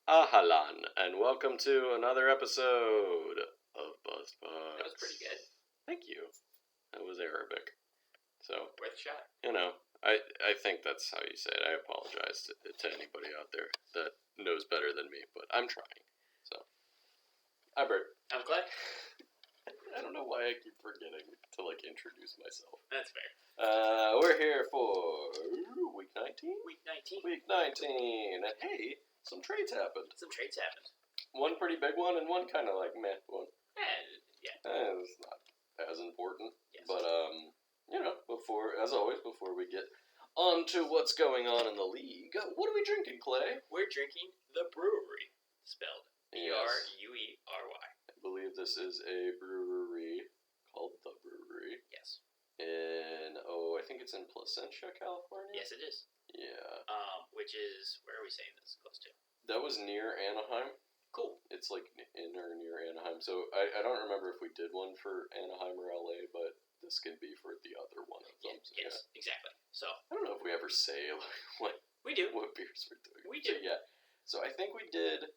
Ahalan, and welcome to another episode of Buzz Buds. That was pretty good. Thank you. That was Arabic. So, Worth a shot. I think that's how you say it. I apologize to anybody out there that knows better than me, but I'm trying. So, hi, Bert. I'm Clay. I don't know why I keep forgetting to, introduce myself. That's fair. We're here for week 19? Week 19. Week 19. And hey, some trades happened. Some trades happened. One pretty big one and one kind of meh one. Yeah. It's not as important. Yes. But, before we get on to what's going on in the league, what are we drinking, Clay? We're drinking the brewery, spelled B-R-U-E-R-Y. I believe this is a brewery called The Brewery. Yes. I think it's in Placentia, California? Yes, it is. Yeah. Which is, where are we saying this close to? That was near Anaheim. Cool. It's in or near Anaheim. So I don't remember if we did one for Anaheim or LA, but this can be for the other one of them. Yes, exactly. So I don't know if we ever say what we do. What beers we're doing. We do. So, yeah. So I think we did.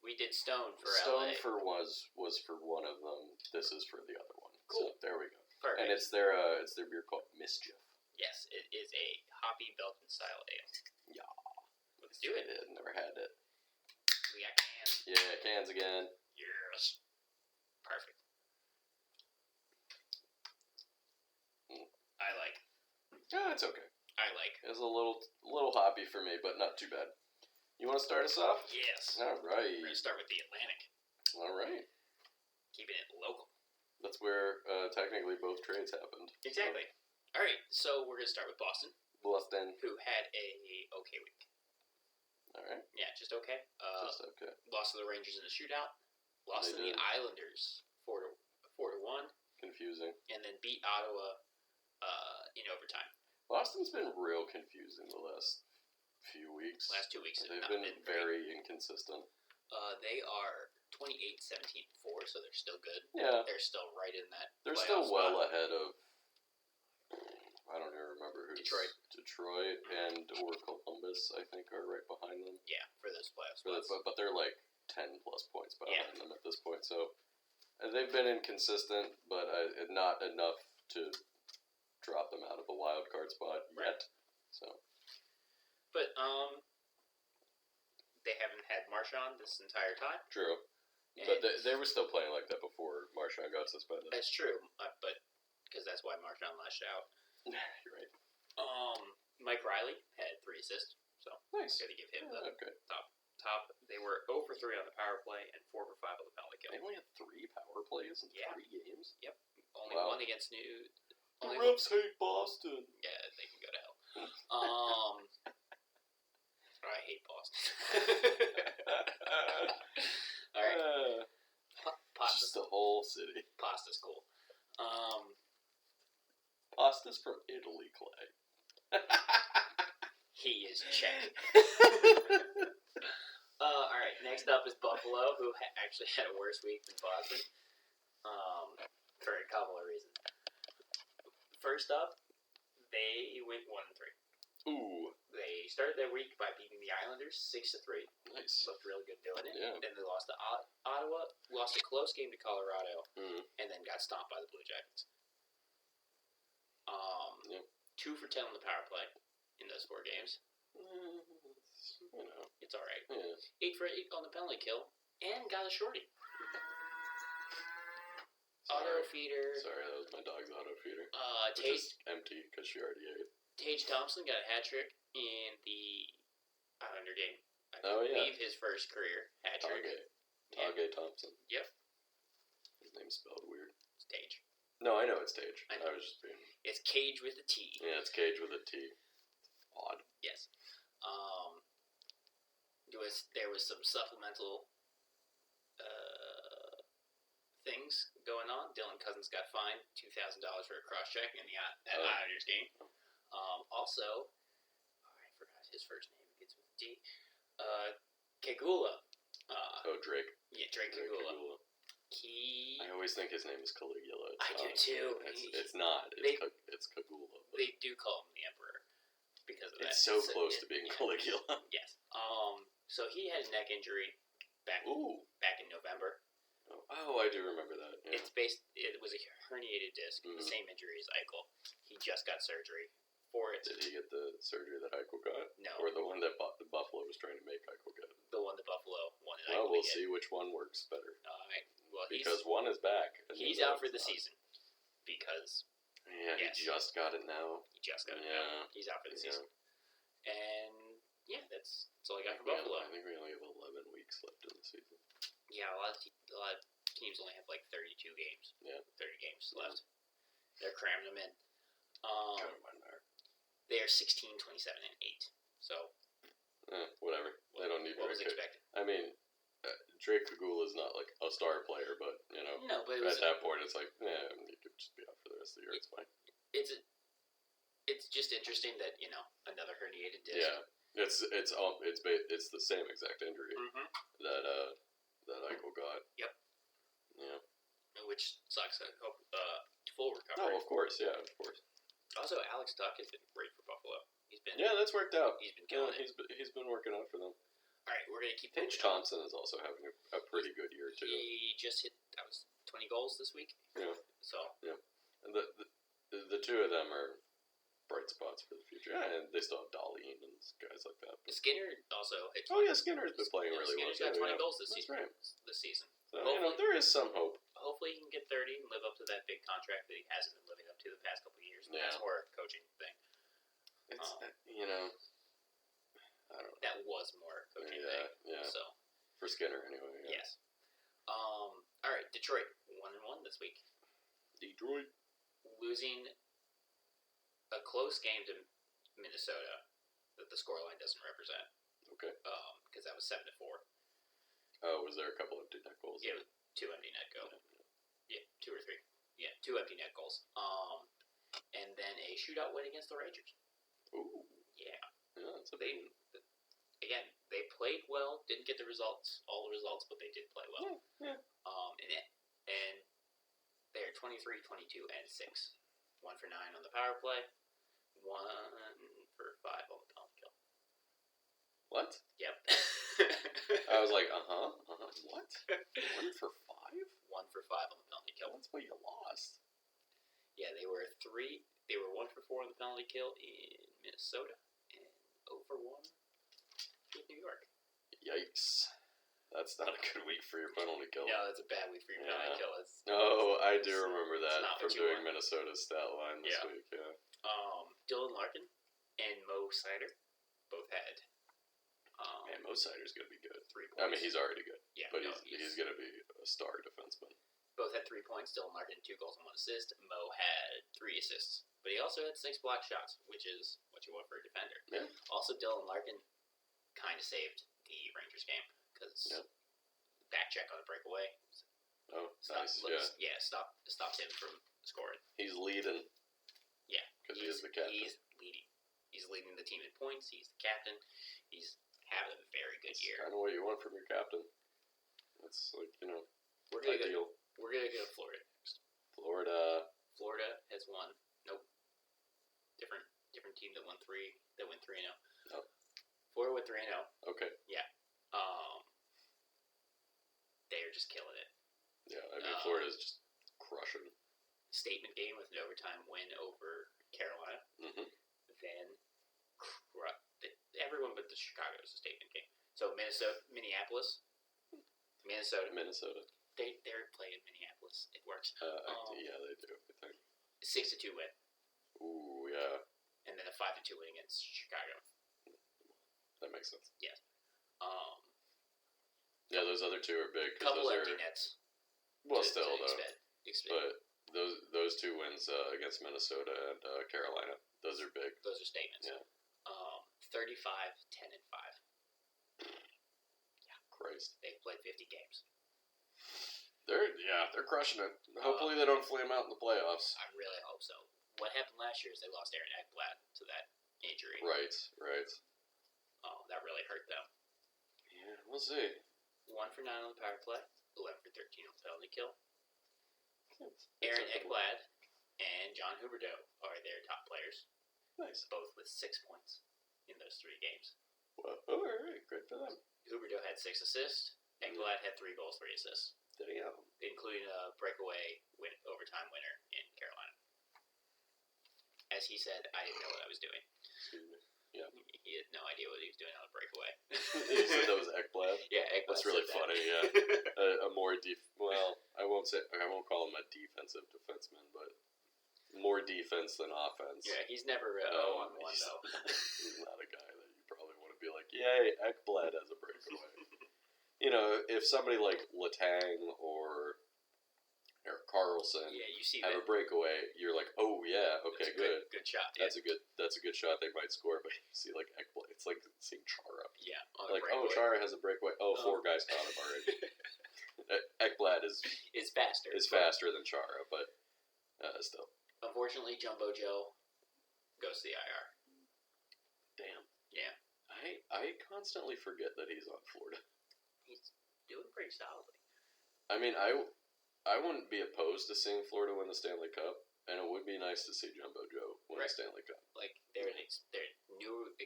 We did Stone for Stone LA. was for one of them. This is for the other one. Cool. So there we go. Perfect. And it's their beer called Mischief. Yes, it is a hoppy Belgian style ale. Yeah. Let's do it. Never had it. We got cans. Yeah, cans again. Yes. Perfect. I like. Yeah, it's okay. I like. It's a little hoppy for me, but not too bad. You want to start us off? Yes. All right. We're going to start with the Atlantic. All right. Keeping it local. That's where technically both trades happened. Exactly. All right, so we're going to start with Boston. Boston. Who had a okay week. All right. Yeah, just okay. Just okay. Lost to the Rangers in a shootout. Lost to the Islanders 4-1. Confusing. And then beat Ottawa in overtime. Boston's been real confusing the last few weeks. Last 2 weeks. They've been very inconsistent. They are 28-17-4, so they're still good. Yeah. They're still right in that. They're still well spot. ahead of. I don't even remember who. Detroit and or Columbus, I think, are right behind them. Yeah, for those playoff spots. But they're 10+ points behind them at this point. So they've been inconsistent, but not enough to drop them out of the wild card spot yet. Right. So. But they haven't had Marchand this entire time. True. But they were still playing like that before Marchand got suspended. That's true, but because that's why Marchand lashed out. You're right. Mike Riley had 3 assists, so nice. Got to give him the okay. top. They were 0 for 3 on the power play and 4 for 5 on the penalty kill. They only had 3 power plays in 3 games. Yep. Only one against New. The refs hate Boston. Yeah, they can go to hell. I hate Boston. All right. Pasta's just the whole city. Pasta's cool. Pasta's from Italy, Clay. He is Czech. All right. Next up is Buffalo, who actually had a worse week than Boston. For a couple of reasons. First up, they went 1-3. Ooh. They started their week by beating the Islanders 6-3. Nice. Looked really good doing it. Yeah. Then they lost to Ottawa, lost a close game to Colorado, and then got stomped by the Blue Jackets. 2 for 10 on the power play in those 4 games. It's all right. Yeah. 8 for 8 on the penalty kill, and got a shorty. Sorry. Auto feeder. Sorry, that was my dog's auto feeder. Tage is empty because she already ate. Tage Thompson got a hat trick in the Islander game. I believe his first career hat trick. Tage Thompson. Yep. His name's spelled weird. It's Tage. No, I know it's Tage. I know. I was just being. It's Cage with a T. Yeah, it's Cage with a T. Odd. Yes. There was some supplemental things going on. Dylan Cousins got fined $2,000 for a cross check in that Islanders game. Also, I forgot his first name. It begins with a D. Kegula. Drake. Yeah, Drake Kegula. I always think his name is Caligula. I do too. It's not. It's Kagula. They do call him the Emperor because of that. It's so close to being Caligula. Yes. So he had a neck injury back in November. Oh, I do remember that. Yeah. It was a herniated disc, the same injury as Eichel. He just got surgery for it. Did he get the surgery that Eichel got? No. Or the one that the Buffalo was trying to make Eichel get? The one that Buffalo wanted Well, Eichel we'll to get. see which one works better. All right. Well, because one is back. He's out for the season because. Yeah, he just got it now. He's out for the season. And yeah, that's all I got for Buffalo. I think we only have 11 weeks left in the season. Yeah, a lot of teams only have like 32 games. Yeah, 30 games left. They're cramming them in. They are 16, 27, and 8. So. Whatever. They don't need. What was expected? I mean, Drake Kagula is not like a star player, but No, but at that point, it's like, you could just be out for the rest of the year. It's fine. It's just interesting that another herniated disc. Yeah, it's the same exact injury that Eichel got. Yep. Yeah. Which sucks. I hope full recovery. Oh, of course, yeah, of course. Also, Alex Tuch has been great for Buffalo. That's worked out. He's been killing it. He's been working out for them. All right, we're gonna keep. Tage Thompson is also having a pretty good year too. He just hit 20 goals this week. Yeah. So. Yeah, and the two of them are bright spots for the future. Yeah, and they still have Dahlin and guys like that. But Skinner also hit. Skinner's been playing really well. Skinner's got 20 goals this season. Right. This season. So, there is some hope. Hopefully he can get 30 and live up to that big contract that he hasn't been living up to the past couple of years. Yeah. That's more a coaching thing. It's I don't know. That was more a coaching thing. Yeah. So for Skinner anyway. Yeah. Yes. All right, Detroit 1-1 this week. Detroit losing a close game to Minnesota that the scoreline doesn't represent. Okay. Because that was 7-4. Oh, was there a couple empty net goals? Yeah, 2 empty net goals. Yeah, 2 or 3. Yeah, 2 empty net goals. And then a shootout win against the Rangers. Ooh. Yeah. Yeah, that's a big one. Again, they played well. Didn't get all the results, but they did play well. Yeah. And they are 23, 22, and 6. 1 for 9 on the power play. 1 for 5 on the penalty kill. What? Yep. I was like, what? 1 for 5? 1 for 5 on the penalty kill. That's why you lost. Yeah, they were 1 for 4 on the penalty kill in Minnesota, and 0 for 1 with New York. Yikes. That's not a good week for your penalty kill. No, that's a bad week for your penalty kill. I do remember that from doing Minnesota's stat line this week. Yeah. Dylan Larkin and Mo Seider both had. Man, Mo Seider's gonna be good. 3 points. I mean, he's already good. Yeah, but he's gonna be a star defenseman. Both had 3 points. Dylan Larkin 2 goals and 1 assist. Mo had 3 assists, but he also had 6 blocked shots, which is what you want for a defender. Yeah. Also, Dylan Larkin kind of saved the Rangers game because back check on a breakaway. Oh, nice. Stopped him from scoring. He's leading. Yeah, because he is the captain. He's leading. He's leading the team in points. He's the captain. He's having a very good year. Kind of what you want from your captain. That's like ideal. We're gonna go to Florida next. Florida has won. Nope. Different team that won 3. That went 3-0. Oh. Florida went 3-0. Okay. Yeah. They are just killing it. Yeah, I mean Florida's just crushing. Statement game with an overtime win over Carolina. Mm-hmm. Then everyone but the Chicago is a statement game. So Minneapolis. They're playing Minneapolis. It works. Yeah, they do. I think 6-2 win. Ooh, yeah. And then a 5-2 win against Chicago. That makes sense. Yes. Yeah, those other two are big. Couple empty nets. Well, still though. But those 2 wins against Minnesota and Carolina, those are big. Those are statements. Yeah. 35, 10, and 5. Yeah. Christ. They've played 50 games. They're crushing it. Hopefully they don't flame out in the playoffs. I really hope so. What happened last year is they lost Aaron Ekblad to that injury. Right. Oh, that really hurt them. Yeah, we'll see. 1 for 9 on the power play, 11 for 13 on the penalty kill. Aaron Ekblad and John Huberdeau are their top players. Nice. Both with 6 points in those 3 games. Well, all right, good for them. Huberdeau had 6 assists. Ekblad had 3 goals, 3 assists, Damn. including a breakaway overtime winner in Carolina. As he said, I didn't know what I was doing. Excuse me. Yeah. He had no idea what he was doing on a breakaway. You said that was Ekblad? Yeah, Ekblad. That's really said funny, that. yeah. A more well, I won't call him a defensive defenseman, but more defense than offense. Yeah, he's never 0-1 though. He's not a guy that you probably want to be like, yay, Ekblad has a breakaway. You know, if somebody like Letang or Erik Karlsson you see have that. a breakaway, you're like, oh yeah, okay, good. Good shot. That's a good shot. They might score, but you see like Ekblad, it's like seeing Chara. Yeah. Like, oh, Chara has a breakaway. Oh, 4 guys caught him already. Ekblad is faster. faster than Chara, but still. Unfortunately, Jumbo Joe goes to the IR. Damn. Yeah. I constantly forget that he's on Florida. He's doing pretty solidly. I mean, I wouldn't be opposed to seeing Florida win the Stanley Cup, and it would be nice to see Jumbo Joe win the Stanley Cup. Like they're newer team.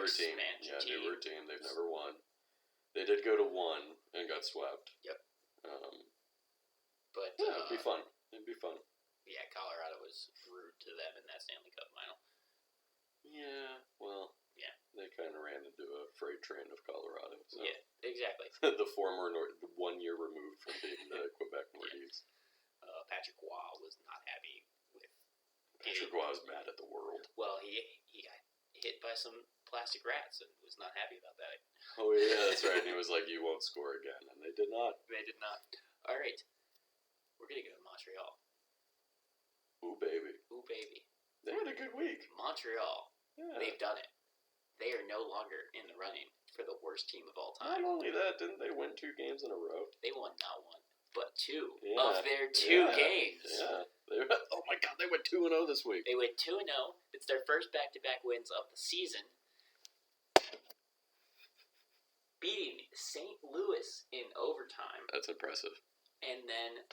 expansion team. Newer team. They've never won. They did go to 1 and got swept. Yep. But it'd be fun. It'd be fun. Yeah, Colorado was rude to them in that Stanley Cup final. Yeah. Well. Yeah. They kind of ran into a freight train of Colorado. So. Yeah, exactly. The former 1 year removed from being the Quebec Nordiques. Patrick Waugh was not happy with. Patrick Waugh was mad at the world. Well, he got hit by some plastic rats and was not happy about that. Oh yeah, that's right. And he was like, "You won't score again," and they did not. They did not. All right, we're gonna go to Montreal. Ooh baby. Ooh baby. They had a good week. Montreal. Yeah. They've done it. They are no longer in the running for the worst team of all time. Not only that, didn't they win 2 games in a row? They won not 1, but 2 Yeah. of their 2 games. Yeah. Oh my God, they went 2-0 this week. They went 2-0. It's their first back-to-back wins of the season. Beating St. Louis in overtime. That's impressive. And then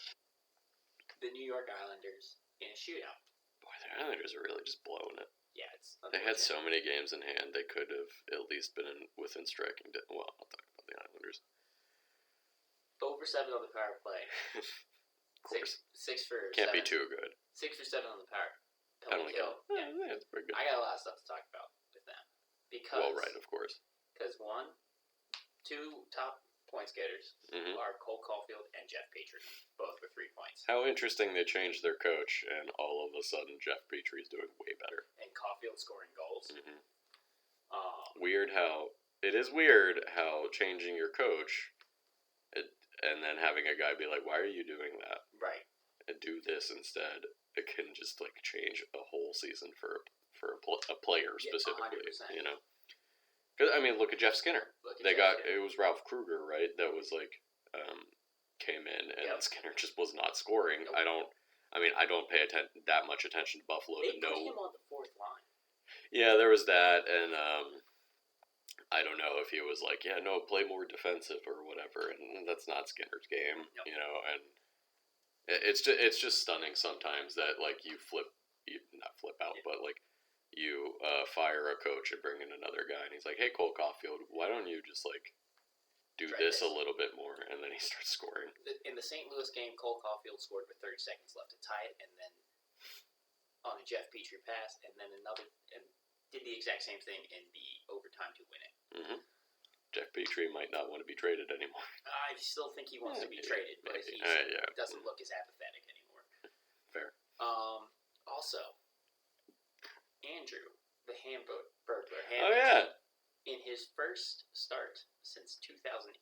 the New York Islanders in a shootout. Boy, the Islanders are really just blowing it. Yeah, it's They had so many games in hand, they could have at least been within striking distance. Well, I'll talk about the Islanders. 0 for 7 on the power play. Of course. 6 for Can't 7. be too good. 6 for 7 on the power Penalty kill. kill. Yeah, it's pretty good. I got a lot of stuff to talk about with them. Because, Well, right, of course. Because 2 top point getters Mm-hmm. are Cole Caulfield and Jeff Petrie, both with 3 points. How interesting they changed their coach, and all of a sudden Jeff Petrie is doing way better. And Caulfield scoring goals. Mm-hmm. It is weird how changing your coach, and then having a guy be like, "Why are you doing that?" Right. And do this instead. It can just like change a whole season for a player specifically. 100%. You know. Because I mean, look at Jeff Skinner. It was Ralph Kruger, right? That was like came in, and Skinner just was not scoring. Nope. I don't pay that much attention to Buffalo They to know. put him on the 4th line. Yeah, there was that, and I don't know if he was like, yeah, no, play more defensive or whatever, and that's not Skinner's game, Nope. you know. And it's just stunning sometimes that like you not flip out, but like you fire a coach and bring in another guy, and he's like, hey, Cole Caulfield, why don't you just like do this a little bit more, and then he starts scoring. In the St. Louis game, Cole Caulfield scored with 30 seconds left to tie it, and then on a Jeff Petrie pass, and then and did the exact same thing in the overtime to win it. Mm-hmm. Jeff Petrie might not want to be traded anymore. I still think he wants to be traded, but he doesn't look as apathetic anymore. Fair. Also, Andrew, the Hamburglar, Oh yeah, in his first start since 2018,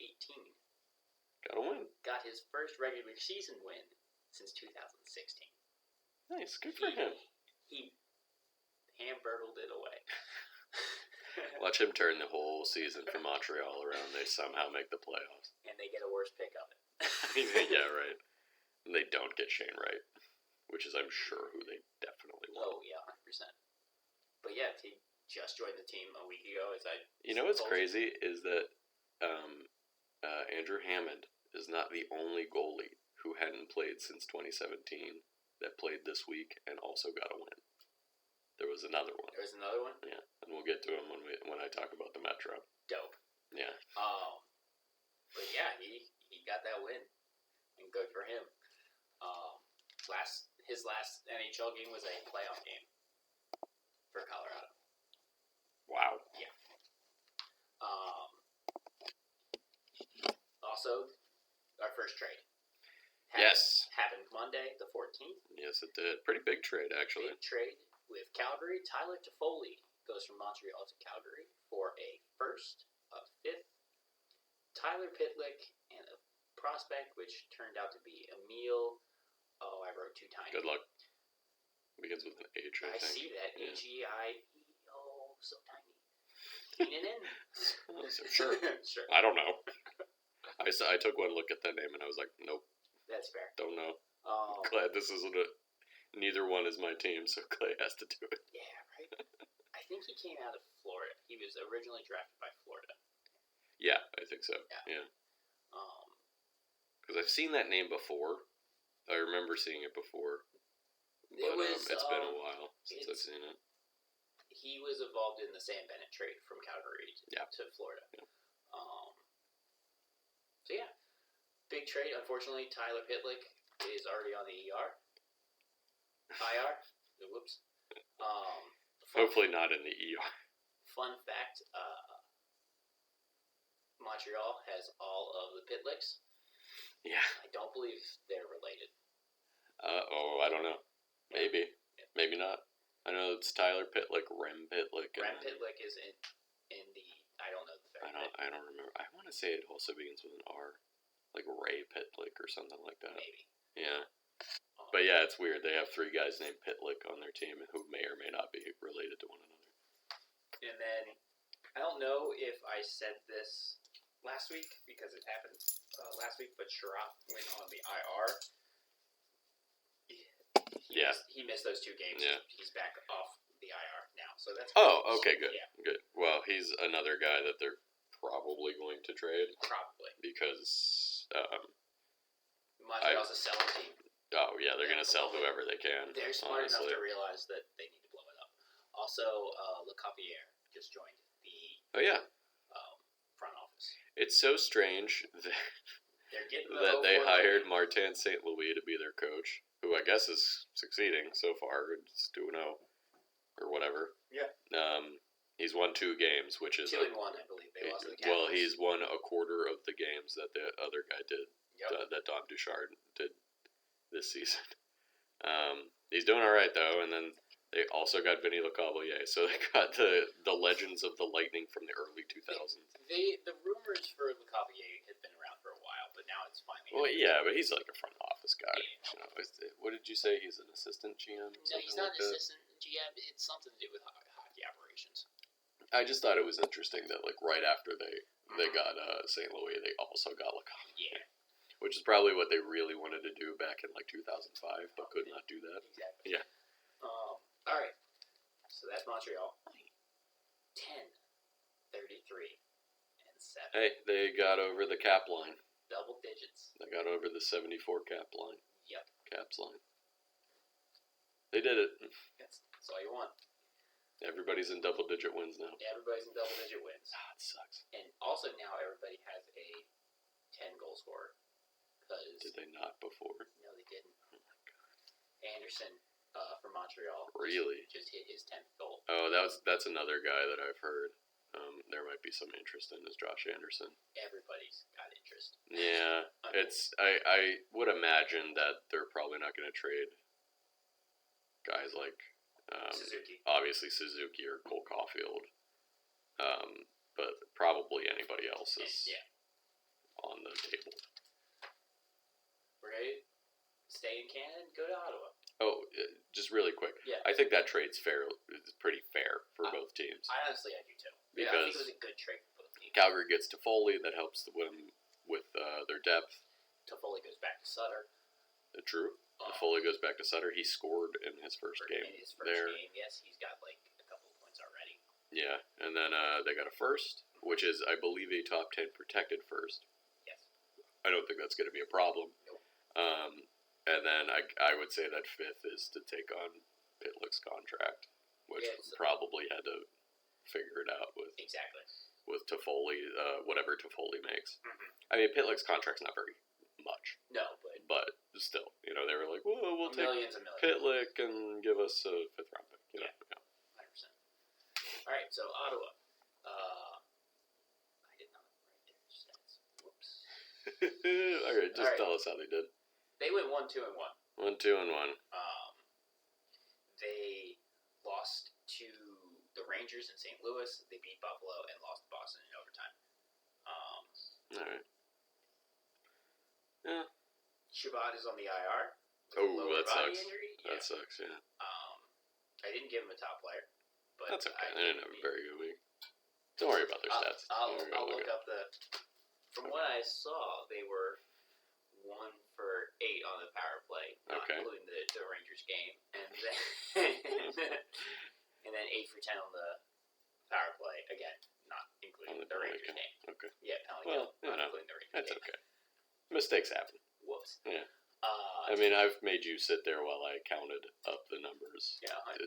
gotta win. got his first regular season win since 2016. Nice, good for him. He hamburgled it away. Watch him turn the whole season for Montreal around. They somehow make the playoffs. And they get a worse pick of it. Yeah, right. And they don't get Shane Wright, which is, I'm sure, who they definitely want. Oh, yeah, 100%. But yeah, he just joined the team a week ago. You know what's crazy is that Andrew Hammond is not the only goalie who hadn't played since 2017 that played this week and also got a win. There was another one. There was another one? Yeah, and we'll get to him when I talk about the Metro. Dope. Yeah. But yeah, he got that win, and good for him. His last NHL game was a playoff game for Colorado. Wow. Yeah. Also, our first trade. Happened Monday, the 14th. Yes, it did. Pretty big trade, actually. Big trade with Calgary. Tyler Toffoli goes from Montreal to Calgary for a first, a fifth, Tyler Pitlick, and a prospect, which turned out to be Emil. Oh, I wrote too tiny. Good luck. Begins with an H, I think. See that. Yeah. H-E-I-E. Oh, so tiny. Keenan? Sure. Sure. I don't know. I took one look at that name and I was like, nope. That's fair. Don't know. Glad this isn't neither one is my team, so Clay has to do it. Yeah, right? I think he came out of Florida. He was originally drafted by Florida. Yeah, I think so. Yeah. Because I've seen that name before. I remember seeing it before. But it's been a while since I've seen it. He was involved in the Sam Bennett trade from Calgary to Florida. Yeah. So yeah, big trade. Unfortunately, Tyler Pitlick is already on the IR. Whoops. Hopefully not in the ER. Fun fact: Montreal has all of the Pitlicks. Yeah. I don't believe they're related. I don't know. Maybe. Yeah. Maybe not. I know it's Tyler Pitlick, Rem Pitlick. Rem Pitlick is in the. I don't know the third. I don't remember. I want to say it also begins with an R, like Ray Pitlick or something like that. Maybe. Yeah. But yeah, it's weird. They have three guys named Pitlick on their team who may or may not be related to one another. And then I don't know if I said this last week because it happened last week, but Sherratt went on the IR. He missed those 2 games. Yeah. He's back off the IR now, so that's. Okay, good. Yeah. Good. Well, he's another guy that they're probably going to trade. Probably. Because Montreal's a selling team. Oh yeah, they're gonna sell whoever they can. They're smart enough to realize that they need to blow it up. Also, Lecavalier just joined the front office. It's so strange that they hired Martin St. Louis to be their coach, who I guess is succeeding so far. It's 2-0 or whatever. Yeah. He's won 2 games, which is 2-1, I believe. They lost to the Capitals. Well, he's won a quarter of the games that the other guy did. Yep. That Dom Duchard did this season. He's doing all right though, and then they also got Vinny Lecavalier, so they got the legends of the Lightning from the early 2000s. The rumors for Lecavalier had been around for a while, but now it's finally. Well, yeah, but he's like a front office guy. Yeah. You know, what did you say? He's an assistant GM? No, he's not an assistant GM. It's something to do with hockey operations. I just thought it was interesting that like right after they got St. Louis, they also got Lecavalier. Yeah. Which is probably what they really wanted to do back in like 2005, but could not do that. Exactly. Yeah. All right. So that's Montreal. 10, 33, and 7. Hey, they got over the cap line. Double digits. They got over the 74 cap line. Yep. Caps line. They did it. That's all you want. Everybody's in double-digit wins now. Everybody's in double-digit wins. It sucks. And also now everybody has a 10-goal scorer. Did they not before? No, they didn't. Oh my god. Anderson from Montreal. Really? Just hit his 10th goal. Oh, that's another guy that I've heard. There might be some interest in is Josh Anderson. Everybody's got interest. Yeah, it's I would imagine that they're probably not going to trade guys like Suzuki. Obviously Suzuki or Cole Caulfield, but probably anybody else is on the table. Ready? Stay in Canada and go to Ottawa. Oh, just really quick. Yeah. I think that trade's fair. It's pretty fair for both teams. I honestly do too. Because I think it was a good trade for both teams. Calgary gets Toffoli, that helps them with their depth. Toffoli goes back to Sutter. True. Toffoli goes back to Sutter. He scored in his first game. In his first game, yes. He's got like a couple of points already. Yeah, and then they got a first, which is, I believe, a top 10 protected first. Yes. I don't think that's going to be a problem. Nope. And then I would say that 5th is to take on Pitlick's contract, which probably had to figure it out with with Toffoli, whatever Toffoli makes. Mhm. I mean, Pitlick's contract's not very much, No, but still, they were like, well, we'll take millions and millions. Pitlick and give us a 5th round pick. You know? 100%. All right, so Ottawa. I did not write their stats. Whoops. All right, just tell us how they did. They went 1-2-1. 1-2-1. They lost to the Rangers in St. Louis. They beat Buffalo and lost to Boston in overtime. All right. Yeah. Shabbat is on the IR. Oh, that body sucks. Injury. That sucks. Yeah. I didn't give him a top player, but That's okay. They didn't have a very good week. Don't worry about their stats. I'll look up the. From what I saw, they were 1 for 8 on the power play, not including the Rangers game, and then and then 8 for 10 on the power play again, not including the Rangers game. Okay. Yeah, penalty kill, not including the Rangers that's game. okay. Mistakes happen. Whoops. Yeah. I mean, I've made you sit there while I counted up the numbers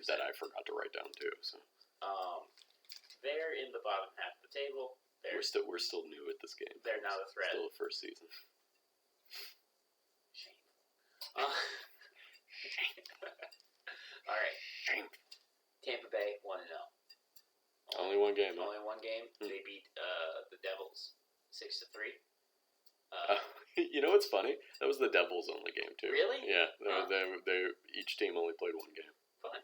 that I forgot to write down too. So. They're in the bottom half of the table. We're still new at this game. They're not a threat. Still the first season. Shameful. All right. Shameful. Tampa Bay 1-0. Only one game. Only one game. They beat the Devils 6-3. You know what's funny? That was the Devils' only game too. Really? Yeah. They each team only played one game. Fun.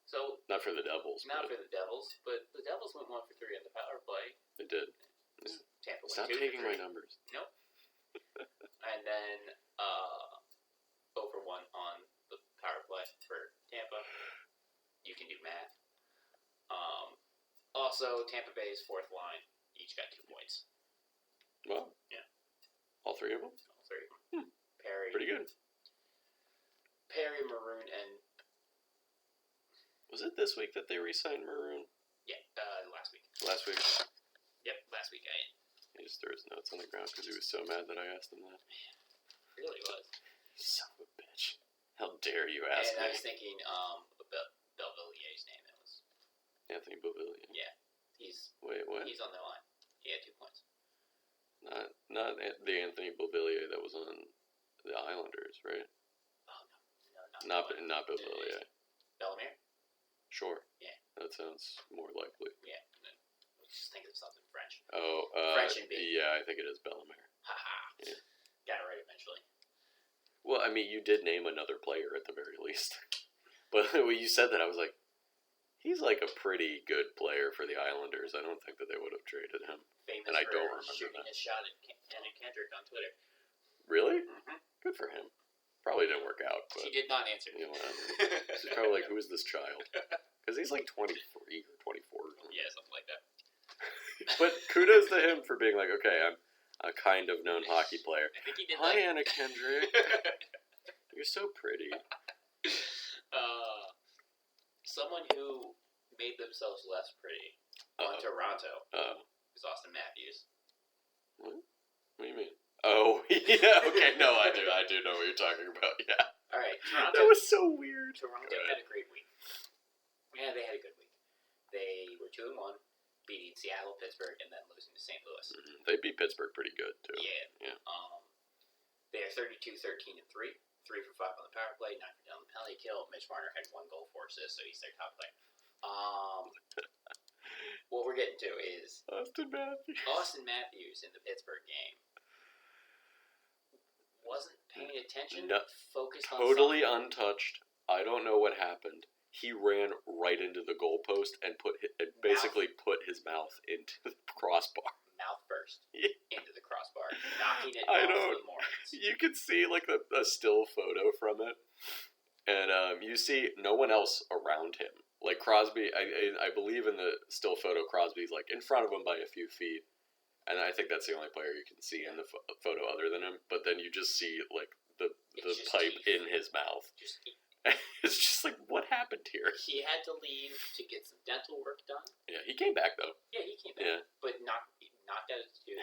So not for the Devils. Not for the Devils, but the Devils went 1 for 3 on the power play. They did. Yeah. Tampa went Stop 2 taking for 3. my numbers. Nope. And then 0 for 1 on the power play for Tampa. You can do math. Also, Tampa Bay's 4th line each got 2 points. Well, yeah. All 3 of them? All 3 of them. Perry. Pretty good. Perry, Maroon, and... Was it this week that they re-signed Maroon? Yeah, last week. Last week? Yep, last week. He just threw his notes on the ground because he was so mad that I asked him that. He really was. Son of a bitch. How dare you ask me? And I was thinking, Belvillier's name. It was Anthony Beauvillier. Yeah. Wait, what? He's on the line. He had 2 points. Not the Anthony Beauvillier that was on the Islanders, right? Oh, no. Not Beauvillier. Bellemare? Sure. Yeah. That sounds more likely. Yeah. Just think of something French. Oh, French and B. Yeah, I think it is Bellemare. Haha. Yeah. Got it right eventually. Well, I mean, you did name another player at the very least. But when you said that, I was like, he's like a pretty good player for the Islanders. I don't think that they would have traded him. Famous and I for don't remember shooting that. his shot at Anna Kendrick on Twitter. Really? Mm-hmm. Good for him. Probably didn't work out. But, She did not answer. You know, she's probably like, who is this child? Because he's like 23 or 24 or something. Yeah, something like that. But kudos to him for being like, okay, I'm a kind of known hockey player. I think he did. Hi, Anna Kendrick. You're so pretty. Someone who made themselves less pretty on Toronto is Austin Matthews. What? What do you mean? Oh, yeah. Okay, no, I do know what you're talking about. Yeah. All right, Toronto. That was so weird. Toronto had a great week. Yeah, they had a good week. They were 2-1, beating Seattle, Pittsburgh, and then losing to St. Louis. Mm-hmm. They beat Pittsburgh pretty good too. Yeah. They are 32-13-3. 3 for 5 on the power play, 9 for 10 on the penalty kill. Mitch Marner had 1 goal, 4 assists, so he's their top player. What we're getting to is Austin Matthews in the Pittsburgh game wasn't paying attention, focused on totally something. Untouched. I don't know what happened. He ran right into the goalpost and put his mouth into the crossbar. Mouth first Yeah. into the crossbar, knocking it off the Morons. You can see like a still photo from it, and you see no one else around him. Like Crosby, I believe in the still photo, Crosby's like in front of him by a few feet, and I think that's the only player you can see in the photo other than him. But then you just see like the pipe in his mouth. It's just like, what happened here? He had to leave to get some dental work done. Yeah, he came back though. Yeah, he came back. Yeah. But knocked out his tooth.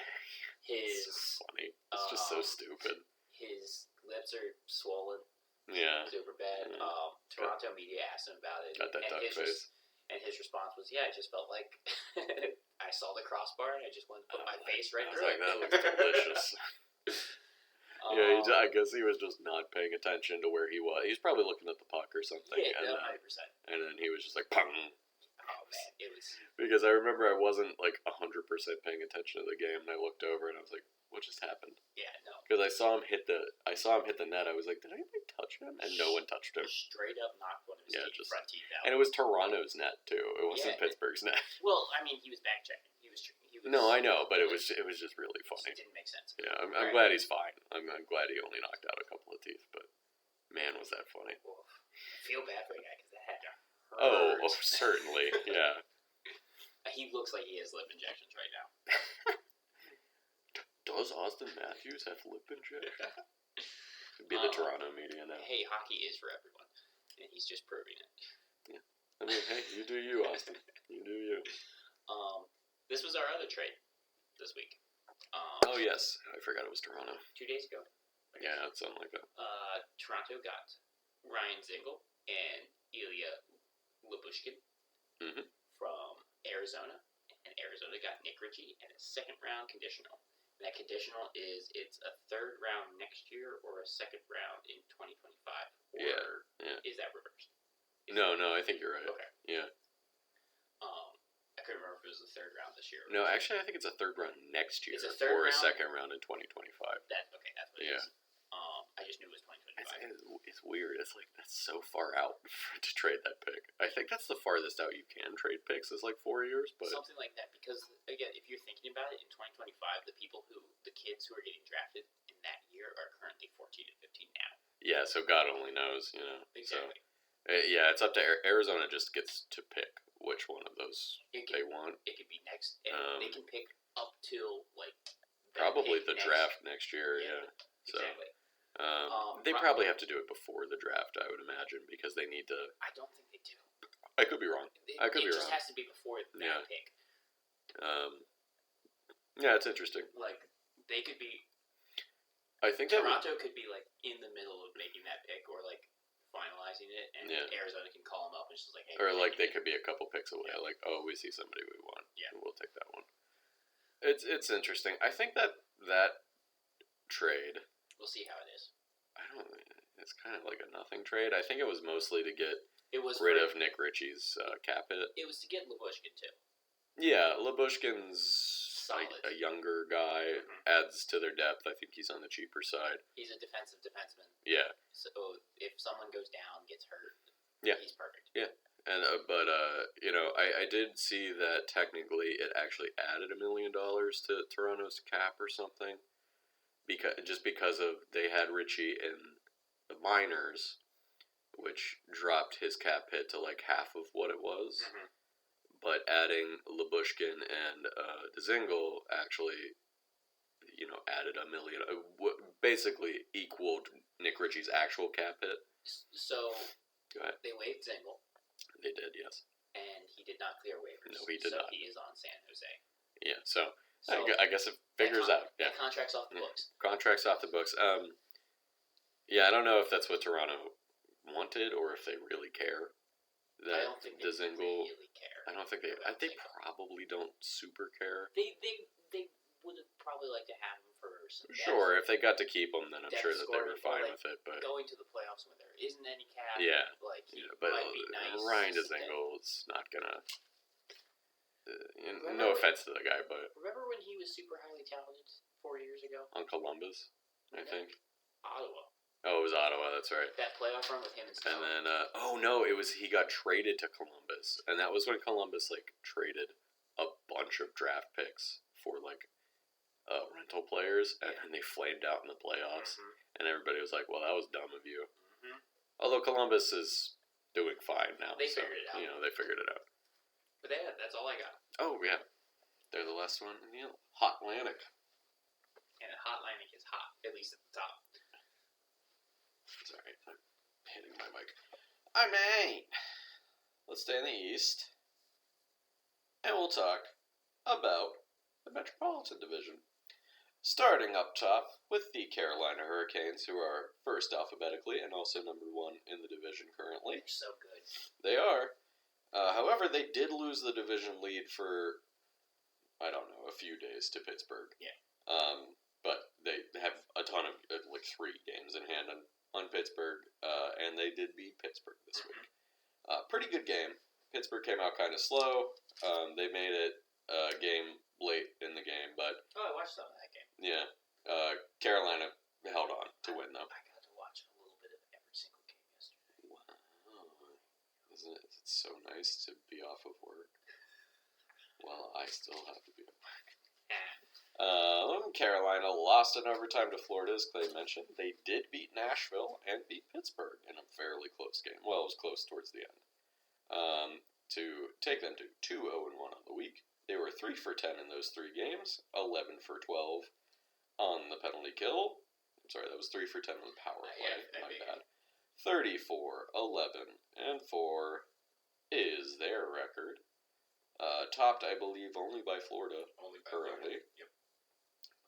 It's so funny. It's just so stupid. His lips are swollen. Yeah. Super bad. Toronto media asked him about it. Got that duck face. And his response was, yeah, I just felt like I I saw the crossbar and I just wanted to put my face right I was through like, it. that looks delicious. I guess he was just not paying attention to where he was. He was probably looking at the puck or something. Yeah, and, 100%. And then he was just like, pong. Oh man, it was. Because I remember I wasn't like 100% paying attention to the game, and I looked over and I was like, "What just happened?" Yeah, no. Because I saw him hit the net. I was like, "Did anybody touch him?" And no one touched him. Straight up knocked one of his front teeth out. And it was Toronto's net too. It wasn't Pittsburgh's net. Well, I mean, he was back checking. He was. No, I know, but it was just really funny. It didn't make sense. Yeah, I'm glad he's fine. I'm glad he only knocked out a couple of teeth, but man, was that funny. Well, I feel bad for the guy because that had to hurt. Oh, certainly, yeah. He looks like he has lip injections right now. Does Austin Matthews have lip injections? Could be the Toronto media now. Hey, hockey is for everyone, and he's just proving it. Yeah, I mean, hey, you do you, Austin. You do you. This was our other trade this week. Oh yes, I forgot it was Toronto. 2 days ago. Yeah, something like that. Toronto got Ryan Zingle and Ilya Lyubushkin from Arizona, and Arizona got Nick Ritchie and a second-round conditional. And that conditional is it's a third round next year or a second round in 2025. Or is that reversed? No, I think you're right. Okay. Yeah. I couldn't remember if it was the third round this year. No, actually, I think it's a third round next year. It's a third or round? a second round in 2025. That's what it is. I just knew it was 2025. It's weird. It's like, that's so far out to trade that pick. I think that's the farthest out you can trade picks is like 4 years. But something like that, because, again, if you're thinking about it, in 2025, the kids who are getting drafted in that year are currently 14 and 15 now. Yeah, so God only knows, Exactly. So, it's up to Arizona just gets to pick which one of those they want. It could be next, and they can pick up till, like, probably the draft next year, yeah. So, exactly. They probably have to do it before the draft, I would imagine, because they need to. I don't think they do. I could be wrong. It just has to be before that pick. Yeah, it's interesting. Like, they could be. I think Toronto could be like in the middle of making that pick, or like finalizing it, and Arizona can call them up and just like, hey. Or like they could be a couple picks away. Yeah. Like, oh, we see somebody we want. Yeah, we'll take that one. It's interesting. I think that trade. We'll see how it is. It's kind of like a nothing trade. I think it was mostly to get rid of Nick Ritchie's cap hit. It was to get Lyubushkin too. Yeah, Lyubushkin's like a younger guy, adds to their depth. I think he's on the cheaper side. He's a defensive defenseman. Yeah. So if someone goes down, gets hurt, he's perfect. Yeah. And but I did see that technically it actually added $1 million to Toronto's cap or something, because of they had Ritchie in the minors, which dropped his cap hit to like half of what it was. But adding Lyubushkin and Dzingel actually, added $1 million, basically equaled Nick Ritchie's actual cap hit. So go ahead. They waived Dzingel. They did, yes. And he did not clear waivers. No, he did not. So he is on San Jose. Yeah, so I guess it figures out. Yeah, contract's off the books. Contract's off the books. Yeah, I don't know if that's what Toronto wanted or if they really care. I don't think they really care. I don't think they. They probably don't super care. They would have probably liked to have him for some. Sure, if they got to keep him, then I'm sure that they were fine with it. But going to the playoffs when there isn't any cap, but might be nice. Ryan Dzingel is not gonna. No offense to the guy, but remember when he was super highly talented 4 years ago on Columbus, I think. Ottawa. Oh, it was Ottawa. That's right. That playoff run with him and Stone. And then, he got traded to Columbus, and that was when Columbus traded a bunch of draft picks for rental players, and they flamed out in the playoffs, and everybody was like, "Well, that was dumb of you." Although Columbus is doing fine now, they figured it out. They figured it out. But that's all I got. Oh yeah, they're the last one in the Hot Atlantic. And the Hot Atlantic is hot, at least at the top. Sorry, I'm hitting my mic. Alright, let's stay in the East, and we'll talk about the Metropolitan Division. Starting up top with the Carolina Hurricanes, who are first alphabetically and also number 1 in the division currently. They're so good. They are. However, they did lose the division lead for I don't know, a few days to Pittsburgh. Yeah. But they have a ton of, like, 3 games in hand on Pittsburgh, and they did beat Pittsburgh this week. Pretty good game. Pittsburgh came out kind of slow. They made it a game late in the game, but Oh, I watched some of that game. yeah, Carolina held on to win, though. I got to watch a little bit of every single game yesterday. Wow. Isn't it? It's so nice to be off of work. Well, I still have to be at work. Carolina lost in overtime to Florida, as Clay mentioned. They did beat Nashville and beat Pittsburgh in a fairly close game. Well, it was close towards the end. To take them to 2-0-1 on the week. They were 3 for 10 in those 3 games, 11 for 12 on the penalty kill. I'm sorry, that was 3 for 10 on the power play. My bad. 34, 11, and 4 is their record. Topped, I believe, only by Florida. Only by currently. Florida. Yep.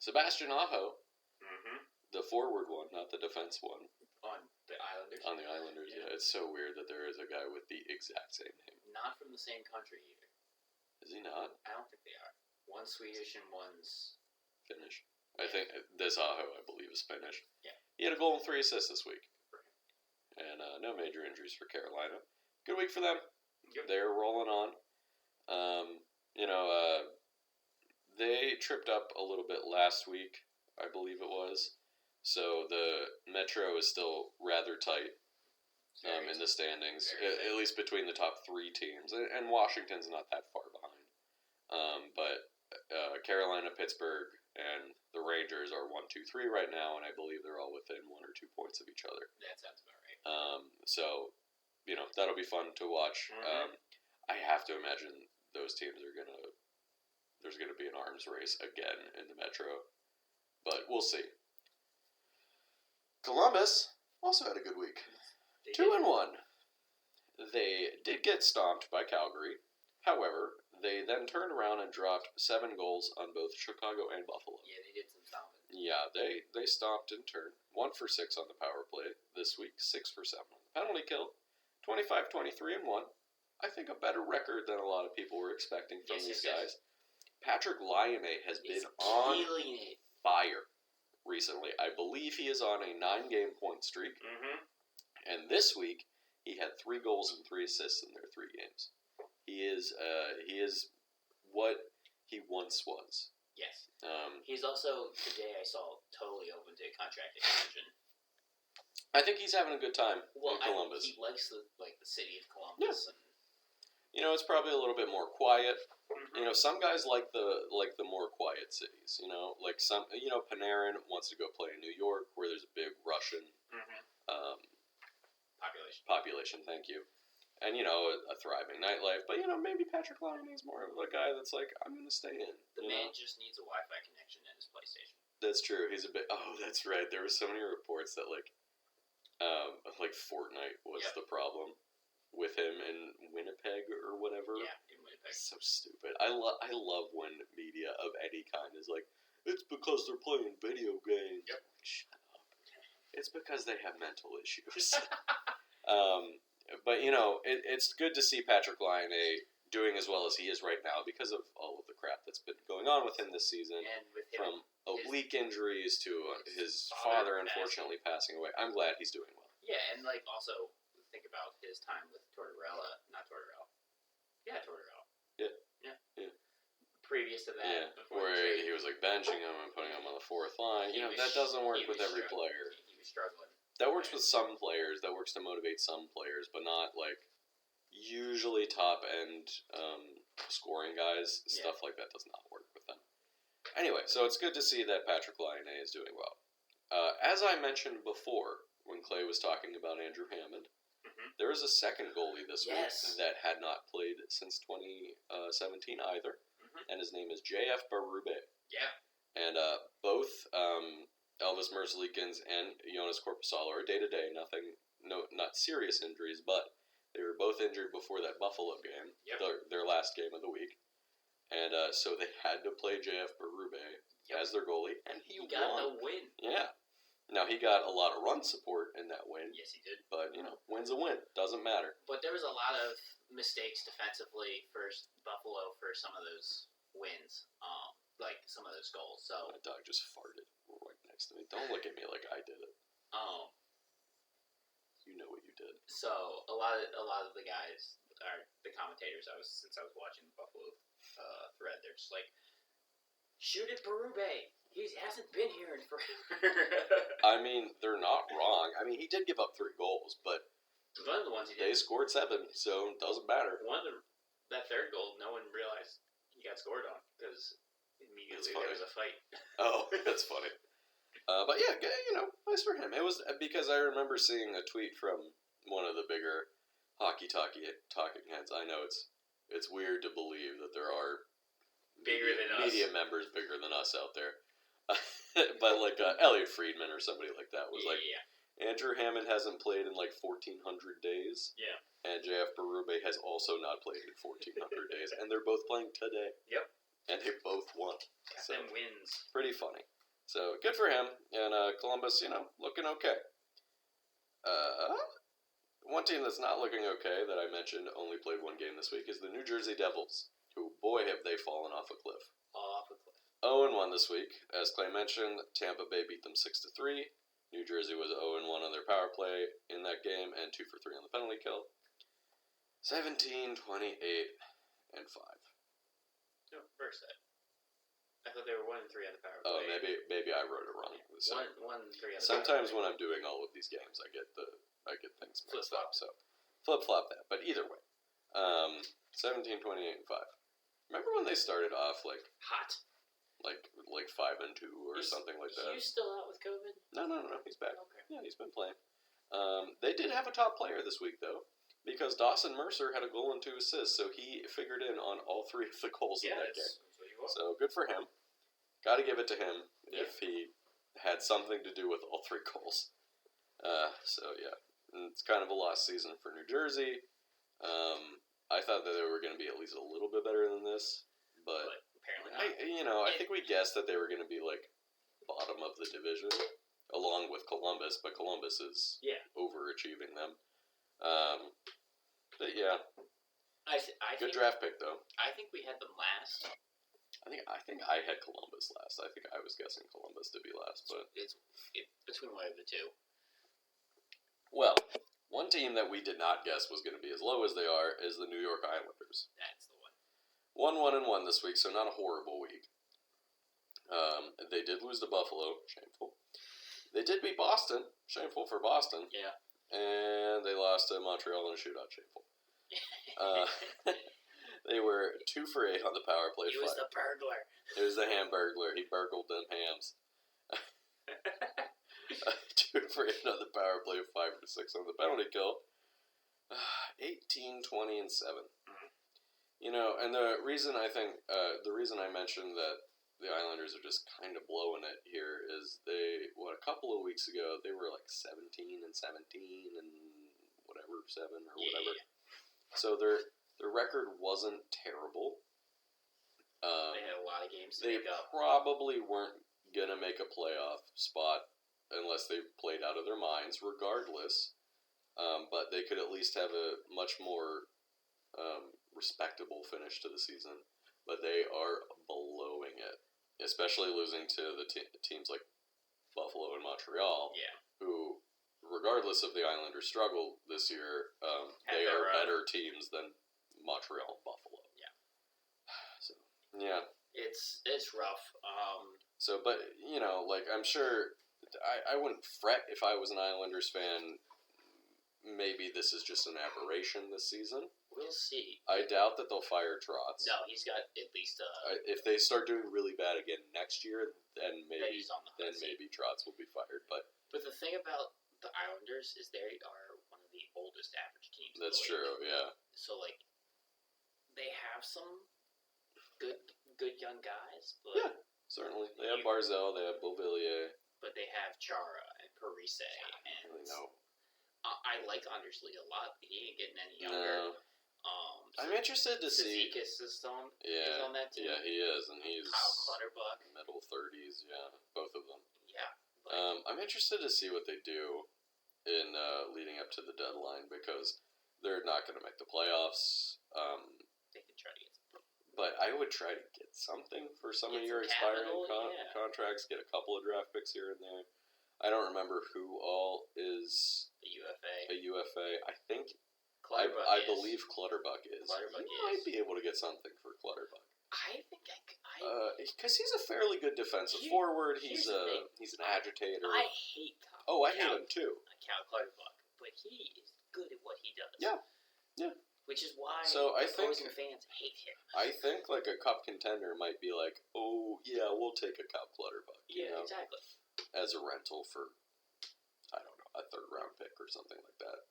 Sebastian Aho, Mm-hmm. the forward one, not the defense one. On the Islanders. On the Islanders, yeah. It's so weird that there is a guy with the exact same name. Not from the same country either. Is he not? I don't think they are. One's Swedish and one's Finnish. I think this Aho, I believe, is Finnish. Yeah. He had a goal and 3 assists this week. Right. And no major injuries for Carolina. Good week for them. Yep. They're rolling on. They tripped up a little bit last week, I believe it was. So the Metro is still rather tight in the standings, at least between the top 3 teams. And Washington's not that far behind. But Carolina, Pittsburgh, and the Rangers are 1, 2, 3 right now, and I believe they're all within 1 or 2 points of each other. That sounds about right. So, that'll be fun to watch. Mm-hmm. I have to imagine those teams there's gonna be an arms race again in the Metro, but we'll see. Columbus also had a good week. 2-1. They did get stomped by Calgary. However, they then turned around and dropped 7 goals on both Chicago and Buffalo. Yeah, they did some stomping. Yeah, they stomped in turn. 1 for 6 on the power play this week, 6 for 7 on the penalty kill, 25, 23, and 1. I think a better record than a lot of people were expecting from these guys. Patrick Laine has been on fire recently. I believe he is on a 9-game point streak. Mm-hmm. And this week, he had 3 goals and 3 assists in their 3 games. He is what he once was. Yes. He's also, today I saw, totally open to contract extension. I think he's having a good time in Columbus. He likes the city of Columbus. Yeah. It's probably a little bit more quiet. Mm-hmm. Some guys like the more quiet cities. Like some, Panarin wants to go play in New York, where there's a big Russian population. Thank you, and a thriving nightlife. But maybe Patrick Laine is more of a guy that's like, I'm going to stay in. The man just needs a Wi-Fi connection and his PlayStation. That's true. He's a bit. Oh, that's right. There were so many reports that like Fortnite was the problem with him in Winnipeg or whatever. Yeah, in Winnipeg. It's so stupid. I love when media of any kind is like, it's because they're playing video games. Yep. Shut up. It's because they have mental issues. But it's good to see Patrick Laine doing as well as he is right now because of all of the crap that's been going on with him this season. And with him, from oblique injuries to his father unfortunately passing away. I'm glad he's doing well. Yeah, and also think about his time with Tortorella. Not Tortorella. Yeah, Tortorella. Yeah. Previous to that, where he was benching him and putting him on the 4th line. That doesn't work with every player. He was struggling. That works with some players. That works to motivate some players, but not usually top end scoring guys. Yeah. Stuff like that does not work with them. Anyway, so it's good to see that Patrick Laine is doing well. As I mentioned before, when Clay was talking about Andrew Hammond, there is a second goalie this week that had not played since 2017 either, and his name is J.F. Berube. Yeah. And both Elvis Merzlikins and Jonas Korpisalo are day-to-day, not serious injuries, but they were both injured before that Buffalo game, their last game of the week. And so they had to play J.F. Berube as their goalie, and he got won. a win. Yeah. Now, he got a lot of run support in that win. Yes, he did. But, win's a win. Doesn't matter. But there was a lot of mistakes defensively for Buffalo for some of those wins. Like some of those goals. So My dog just farted right next to me. Don't look at me like I did it. You know what you did. So a lot of the guys are the commentators. Since I was watching the Buffalo thread, they're just like, shoot at Berube. He hasn't been here in forever. I mean, they're not wrong. I mean, he did give up 3 goals, but one of the ones he they did. scored 7, so it doesn't matter. That third goal, no one realized he got scored on because immediately there was a fight. Oh, that's funny. But yeah, nice for him. It was because I remember seeing a tweet from one of the bigger hockey talking heads. I know it's weird to believe that there are media members bigger than us out there. But like Elliot Friedman or somebody like that was Andrew Hammond hasn't played in like 1,400 days. Yeah. And JF Berube has also not played in 1,400 days, and they're both playing today. Yep. And they both won. Got them wins. Pretty funny. So good for him. And Columbus, looking okay. One team that's not looking okay that I mentioned only played 1 game this week is the New Jersey Devils, who, boy, have they fallen off a cliff. 0-1 this week. As Clay mentioned, Tampa Bay beat them 6-3. New Jersey was 0-1 on their power play in that game and 2 for 3 on the penalty kill. 17, 28, and 5. No, first set. I thought they were 1-3 on the power play. Oh, maybe I wrote it wrong. So 1-3 on the sometimes power play. when I'm doing all of these games, I get things mixed up. So flip flop that. But either way, 17, 28, and 5. Remember when they started off like hot, like 5-2 or something like that? Are you still out with COVID? No, he's back. Okay. Yeah, he's been playing. They did have a top player this week though, because Dawson Mercer had a goal and 2 assists, so he figured in on all 3 of the goals in that game. So good for him. Got to give it to him if he had something to do with all 3 goals. So yeah, it's kind of a lost season for New Jersey. I thought that they were going to be at least a little bit better than this, but apparently not. I think we guessed that they were going to be like bottom of the division, along with Columbus, but Columbus is overachieving them. But yeah, I good think, draft pick though. I think we had them last. I think I had Columbus last. I think I was guessing Columbus to be last, but it's between one of the two. Well, one team that we did not guess was going to be as low as they are is the New York Islanders. That's the one. 1-1-1 this week, so not a horrible week. They did lose to Buffalo, shameful. They did beat Boston, shameful for Boston. Yeah. And they lost to Montreal in a shootout, shameful. They were 2 for 8 on the power play. He was the burglar. It was the Hamburglar. He burgled them hams. 2 for 8 on the power play, 5 for 6 on the penalty kill. 18, 20, and 7. And the reason I mentioned that the Islanders are just kind of blowing it here is a couple of weeks ago they were like 17 and 17 and whatever 7 or whatever. So their record wasn't terrible. They had a lot of games to make up. They probably weren't gonna make a playoff spot unless they played out of their minds, regardless. But they could at least have a much more respectable finish to the season. But they are blowing it, especially losing to the teams like Buffalo and Montreal, who, regardless of the Islanders' struggle this year, they are better teams than Montreal and Buffalo. Yeah. So, yeah. It's rough. But, I'm sure I wouldn't fret if I was an Islanders fan. Maybe this is just an aberration this season. We'll see. I doubt that they'll fire Trotz. No, he's got at least if they start doing really bad again next year, then maybe he's on the maybe Trotz will be fired. But the thing about the Islanders is they are one of the oldest average teams. That's true. Yeah. So they have some good young guys, but certainly they have Barzal, they have Beauvillier, but they have Chara and Parise, and I like Anders Lee a lot. He ain't getting any younger. No. I'm interested to see. Cizikas is on that team. Yeah, he is, and he's Kyle Clutterbuck, middle 30s. Yeah, both of them. Yeah. I'm interested to see what they do in leading up to the deadline because they're not going to make the playoffs. They can try to get some. but I would try to get something for some of Get your some expiring capital, yeah. contracts. Get a couple of draft picks here and there. I don't remember who all is The UFA. a UFA. I think Clutterbuck I is. believe Clutterbuck is. Clutterbuck You might is. be able to get something for Clutterbuck. I think Because he's a fairly good defensive Here- forward. here's He's the thing. he's an agitator. I hate Cal. Oh, I hate him too. Cal Clutterbuck, but he is good at what he does. Yeah. Yeah. Which is why So I think- opposing fans hate him. I think like a cup contender might be like, oh yeah, we'll take a Cal Clutterbuck, you Yeah, know, exactly. as a rental for, I don't know, a third round pick or something like that.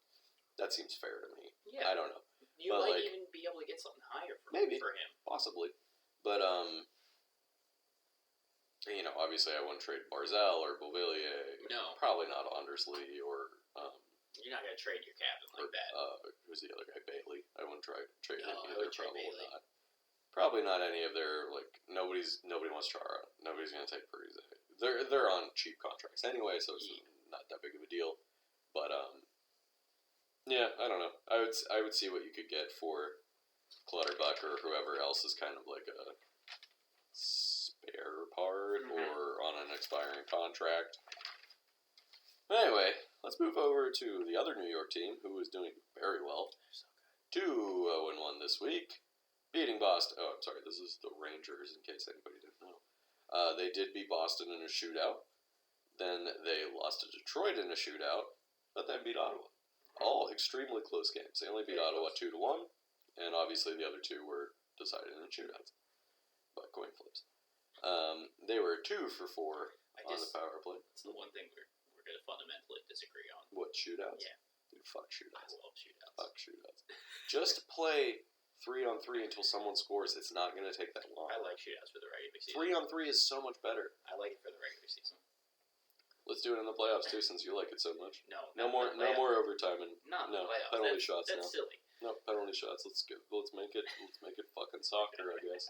That seems fair to me. Yeah. I don't know, You but, might like, even be able to get something higher for maybe. for him. possibly, but you know, obviously I wouldn't trade Barzell or Beauvillier. No. Probably not Undersley or You're not gonna trade your captain like that. who's the other guy? Bailey. I wouldn't trade No, him I either. would trade Probably Bailey. not. Probably not any of their nobody wants Chara. Nobody's gonna take Parise. They're on cheap contracts anyway, so it's not that big of a deal. But yeah, I don't know. I would see what you could get for Clutterbuck or whoever else is kind of like a spare part Mhm. or on an expiring contract. Anyway, let's move over to the other New York team who is doing very well. 2-0-1 this week, beating Boston. Oh, I'm sorry, this is the Rangers, in case anybody didn't know. They did beat Boston in a shootout. Then they lost to Detroit in a shootout, but then beat Ottawa. All extremely close games. They only beat Very Ottawa close. 2-1, and obviously the other two were decided in shootouts by coin flips. They were 2 for 4 I on the just power play. it's the one thing we're gonna fundamentally disagree on. What, shootouts? Yeah. Dude, fuck I shootouts. love shootouts. Fuck shootouts. Just play 3-on-3 until someone scores. It's not going to take that long. I like shootouts for the regular season. 3-on-3 is so much better. I like it for the regular season. Let's do it in the playoffs too, since you like it so much. No, No not more, in the no playoffs. more overtime and Not in no the playoffs. penalty that's, shots. That's silly. No penalty shots. Let's make it fucking soccer, I guess.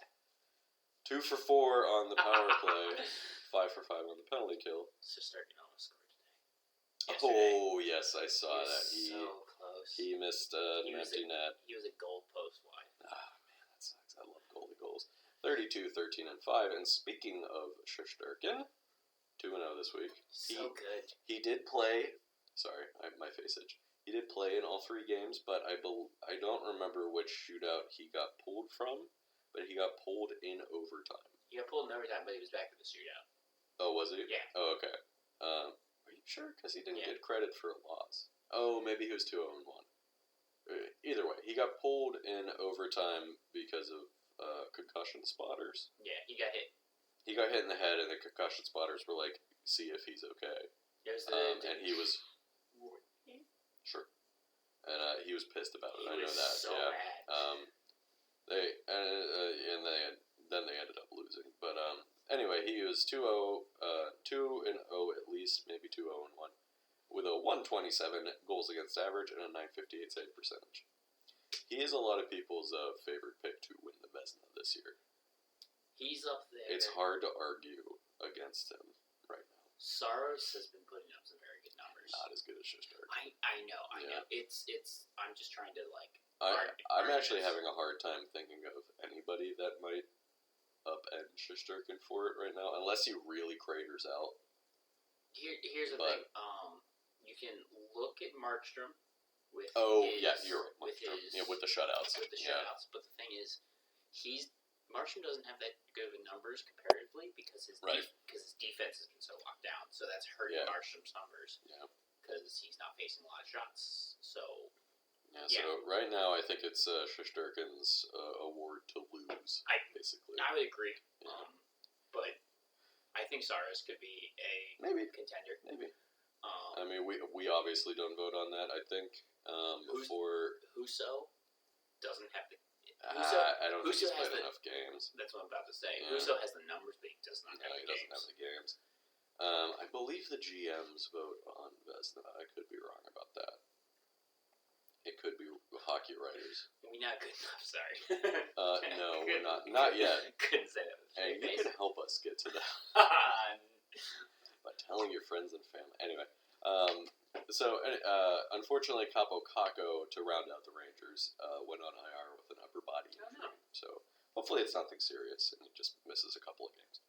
2 for 4 on the power play, 5 for 5 on the penalty kill. Sisterkin almost scored today. Yesterday. Oh yes, I saw He was that. so close. He missed an He was empty net. He was a goal post wide. Ah, man, that sucks. I love goalie goals. 32, 13, and 5. And speaking of Shesterkin, 2-0 this week. So good. He did play. Sorry, my face itch. He did play in all 3 games, but I don't remember which shootout he got pulled from. But he got pulled in overtime. He got pulled in overtime, but he was back at the shootout. Oh, was he? Yeah. Oh, okay. Are you sure? Because he didn't Yeah. get credit for a loss. Oh, maybe he was 2-0-1. Either way, he got pulled in overtime because of concussion spotters. Yeah, he got hit. He got hit in the head, and the concussion spotters were like, "See if he's okay." There's And he was sure, and he was pissed about it. I know that. So yeah. mad. Then they ended up losing. But anyway, he was 2-0 at least, maybe 2-0-1, with a 127 goals against average and a 958 save percentage. He is a lot of people's favorite pick to win the Vezina this year. He's up there. It's hard to argue against him right now. Saros has been putting up some very good numbers. Not as good as Shesterkin. I know. Yeah. It's. I'm just trying to like. I'm actually having a hard time thinking of anybody that might upend Shesterkin for it right now, unless he really craters out. Here's the But- thing. You can look at Markstrom with. Oh, his, yeah, you're right. With With the shutouts. With the Yeah. shutouts, but the thing is, Markstrom doesn't have that good of numbers comparatively because his defense has been so locked down. So that's hurting Yeah. Markstrom's numbers. Yeah. Because he's not facing a lot of shots. So Yeah, so right now I think it's Shesterkin's award to lose, basically. I would agree. Yeah. But I think Saros could be a Maybe. contender. Maybe. I mean, we obviously don't vote on that, I think. Before... Huso doesn't have the. I don't think Huso he's has played the- enough games. That's what I'm about to say. Yeah. Huso has the numbers, but he does not No, have he the doesn't games. have the games. I believe the GMs vote on Vezina. I could be wrong about that. It could be hockey writers. We're not good enough, sorry. No, we're not. Not yet. Couldn't say that with a And straight you face. can help us get to that by telling your friends and family. Anyway, unfortunately, Capo Caco, to round out the Rangers, went on IR with an upper body Oh, no. injury. So Hopefully it's nothing serious and he just misses a couple of games.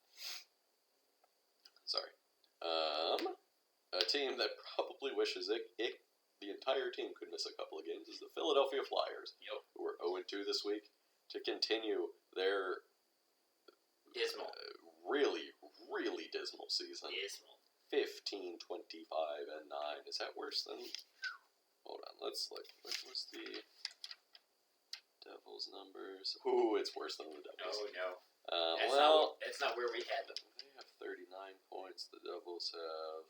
Sorry. A team that probably wishes the entire team could miss a couple of games is the Philadelphia Flyers, who are 0-2 this week, to continue their dismal, really, really dismal season. Dismal. 15, 25, and 9. Is that worse than... Hold on, let's look. What was the Devils' numbers? Ooh, it's worse than the Devils. Oh, no. That's Well, not where we had them. they have 39 points. The Devils have...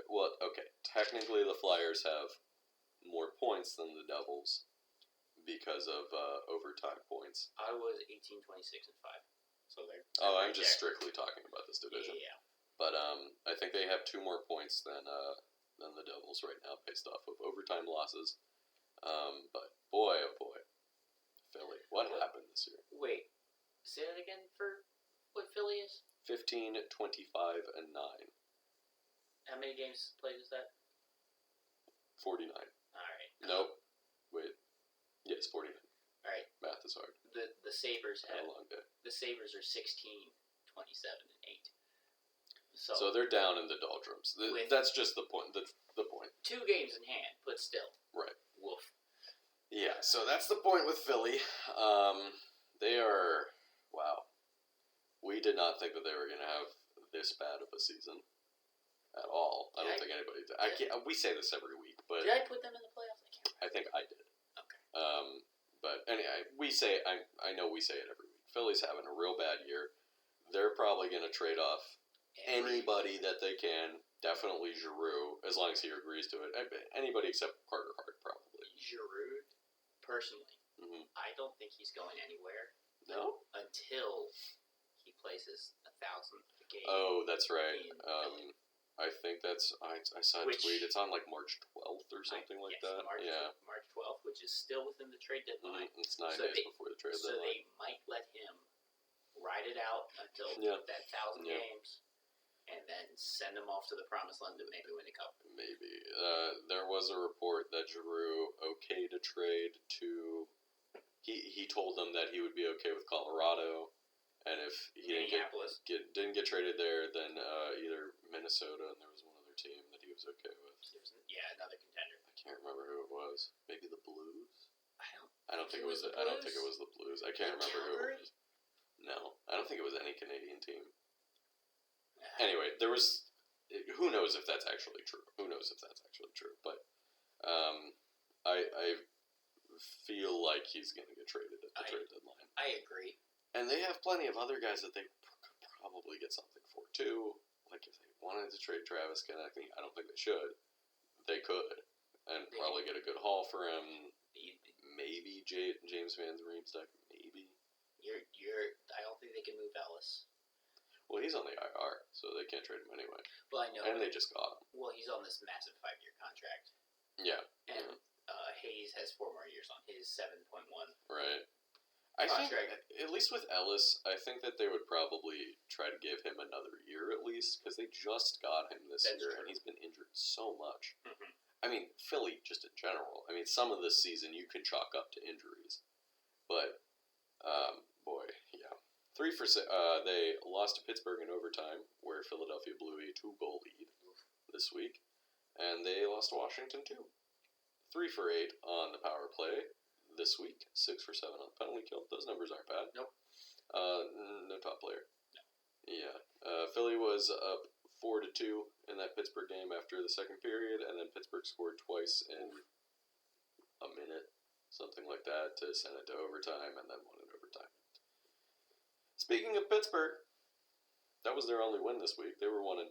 Well, okay. Technically, the Flyers have more points than the Devils because of overtime points. I was 18, 26, and 5. So they're I'm just strictly talking about this division. Yeah. But I think they have 2 more points than the Devils right now, based off of overtime losses. But boy, oh boy, Philly, what happened this year? Wait, say that again for what Philly is? 15, 25, and 9. How many games played is that? 49. Alright. Nope. Wait. Yes, 49. Alright. Math is hard. The Sabres Had a long day. The Sabres are 16, 27, and 8. So they're down in the doldrums. That's just the point. That's the point. 2 games in hand, but still. Right. Woof. Yeah, so that's the point with Philly. They are... Wow. We did not think that they were going to have this bad of a season. At all. I don't think anybody did. We say this every week, but... Did I put them in the playoffs? I think I did. Okay. But anyway, I know we say it every week. Philly's having a real bad year. They're probably going to trade off anybody that they can. Definitely Giroux, as long as he agrees to it. Anybody except Carter Hart, probably. Giroux, personally, I don't think he's going anywhere. No? Until he places 1,000 a game. Oh, that's right. I think that's... I saw a tweet. It's on like March 12th or something like that. March 12th, which is still within the trade deadline. It's 9 days before the trade deadline. So they might let him ride it out until that 1,000 games, and then send him off to the promised land to maybe win a cup. Maybe. There was a report that Giroux okayed a trade to... He told them that he would be okay with Colorado, and if he didn't get traded there, then either Minnesota, and there was one other team that he was okay with. Another contender. I can't remember who it was. Maybe the Blues. I don't think it was the Blues. I don't think it was the Blues. I can't remember who it was. No, I don't think it was any Canadian team. Anyway, there was. Who knows if that's actually true? But I feel like he's going to get traded at the trade deadline. I agree. And they have plenty of other guys that they could probably get something for too. Like if they wanted to trade Travis Konechny, I don't think they should. They could, and probably get a good haul for him. Maybe James Van Riemsdyk. Maybe. I don't think they can move Ellis. Well, he's on the IR, so they can't trade him anyway. Well, I know. And they just got him. Well, he's on this massive 5-year contract. Yeah. And Hayes has 4 more years on his 7.1. Right. I think, at least with Ellis, I think that they would probably try to give him another year at least, because they just got him this year, and he's been injured so much. Mm-hmm. I mean, Philly, just in general. I mean, some of this season you can chalk up to injuries. But, boy, yeah. 3 for 6. They lost to Pittsburgh in overtime, where Philadelphia blew a 2-goal lead this week. And they lost to Washington, too. 3 for 8 on the power play this week. 6 for 7 on the penalty kill. Those numbers aren't bad. Nope. No top player. No. Yeah. Philly was up 4-2 in that Pittsburgh game after the second period, and then Pittsburgh scored twice in a minute, something like that, to send it to overtime, and then won in overtime. Speaking of Pittsburgh, that was their only win this week. They were 1-2.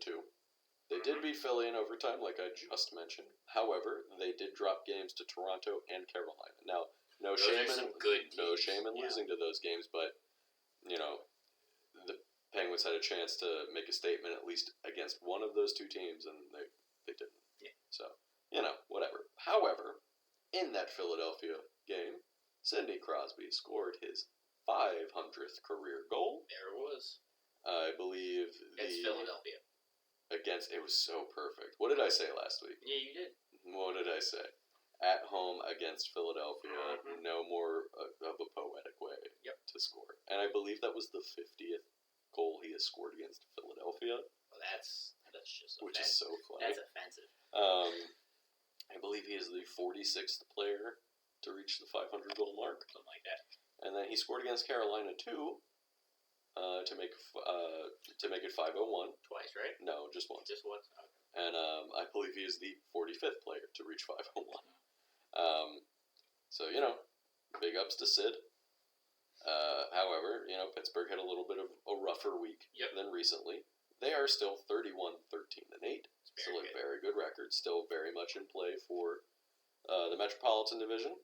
They did beat Philly in overtime, like I just mentioned. However, they did drop games to Toronto and Carolina. Now, no shame in losing to those games, but, you know, the Penguins had a chance to make a statement at least against one of those 2 teams, and they didn't. Yeah. So, you know, whatever. However, in that Philadelphia game, Sidney Crosby scored his 500th career goal. There it was. I believe It's Philadelphia. It was so perfect. What did I say last week? Yeah, you did. What did I say? At home against Philadelphia, no more of a poetic way to score. And I believe that was the 50th goal he has scored against Philadelphia. Well, that's just which is so funny. That's offensive. I believe he is the 46th player to reach the 500 goal mark. Something like that. And then he scored against Carolina too, to make it 501. Twice, right? No, just once. Just once. Okay. And I believe he is the 45th player to reach 501. So big ups to Sid. However, Pittsburgh had a little bit of a rougher week than recently. They are still 31-13-8. Still a very good record. Still very much in play for the Metropolitan Division.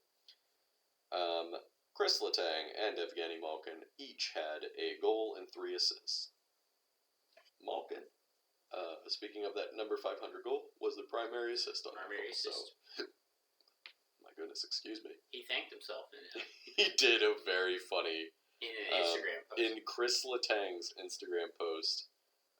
Chris Letang and Evgeny Malkin each had a goal and 3 assists. Malkin, speaking of that number 500 goal, was the primary assist on primary goal, assist. So, my goodness, excuse me. He thanked himself in He did a very funny in an Instagram post. In Chris Letang's Instagram post,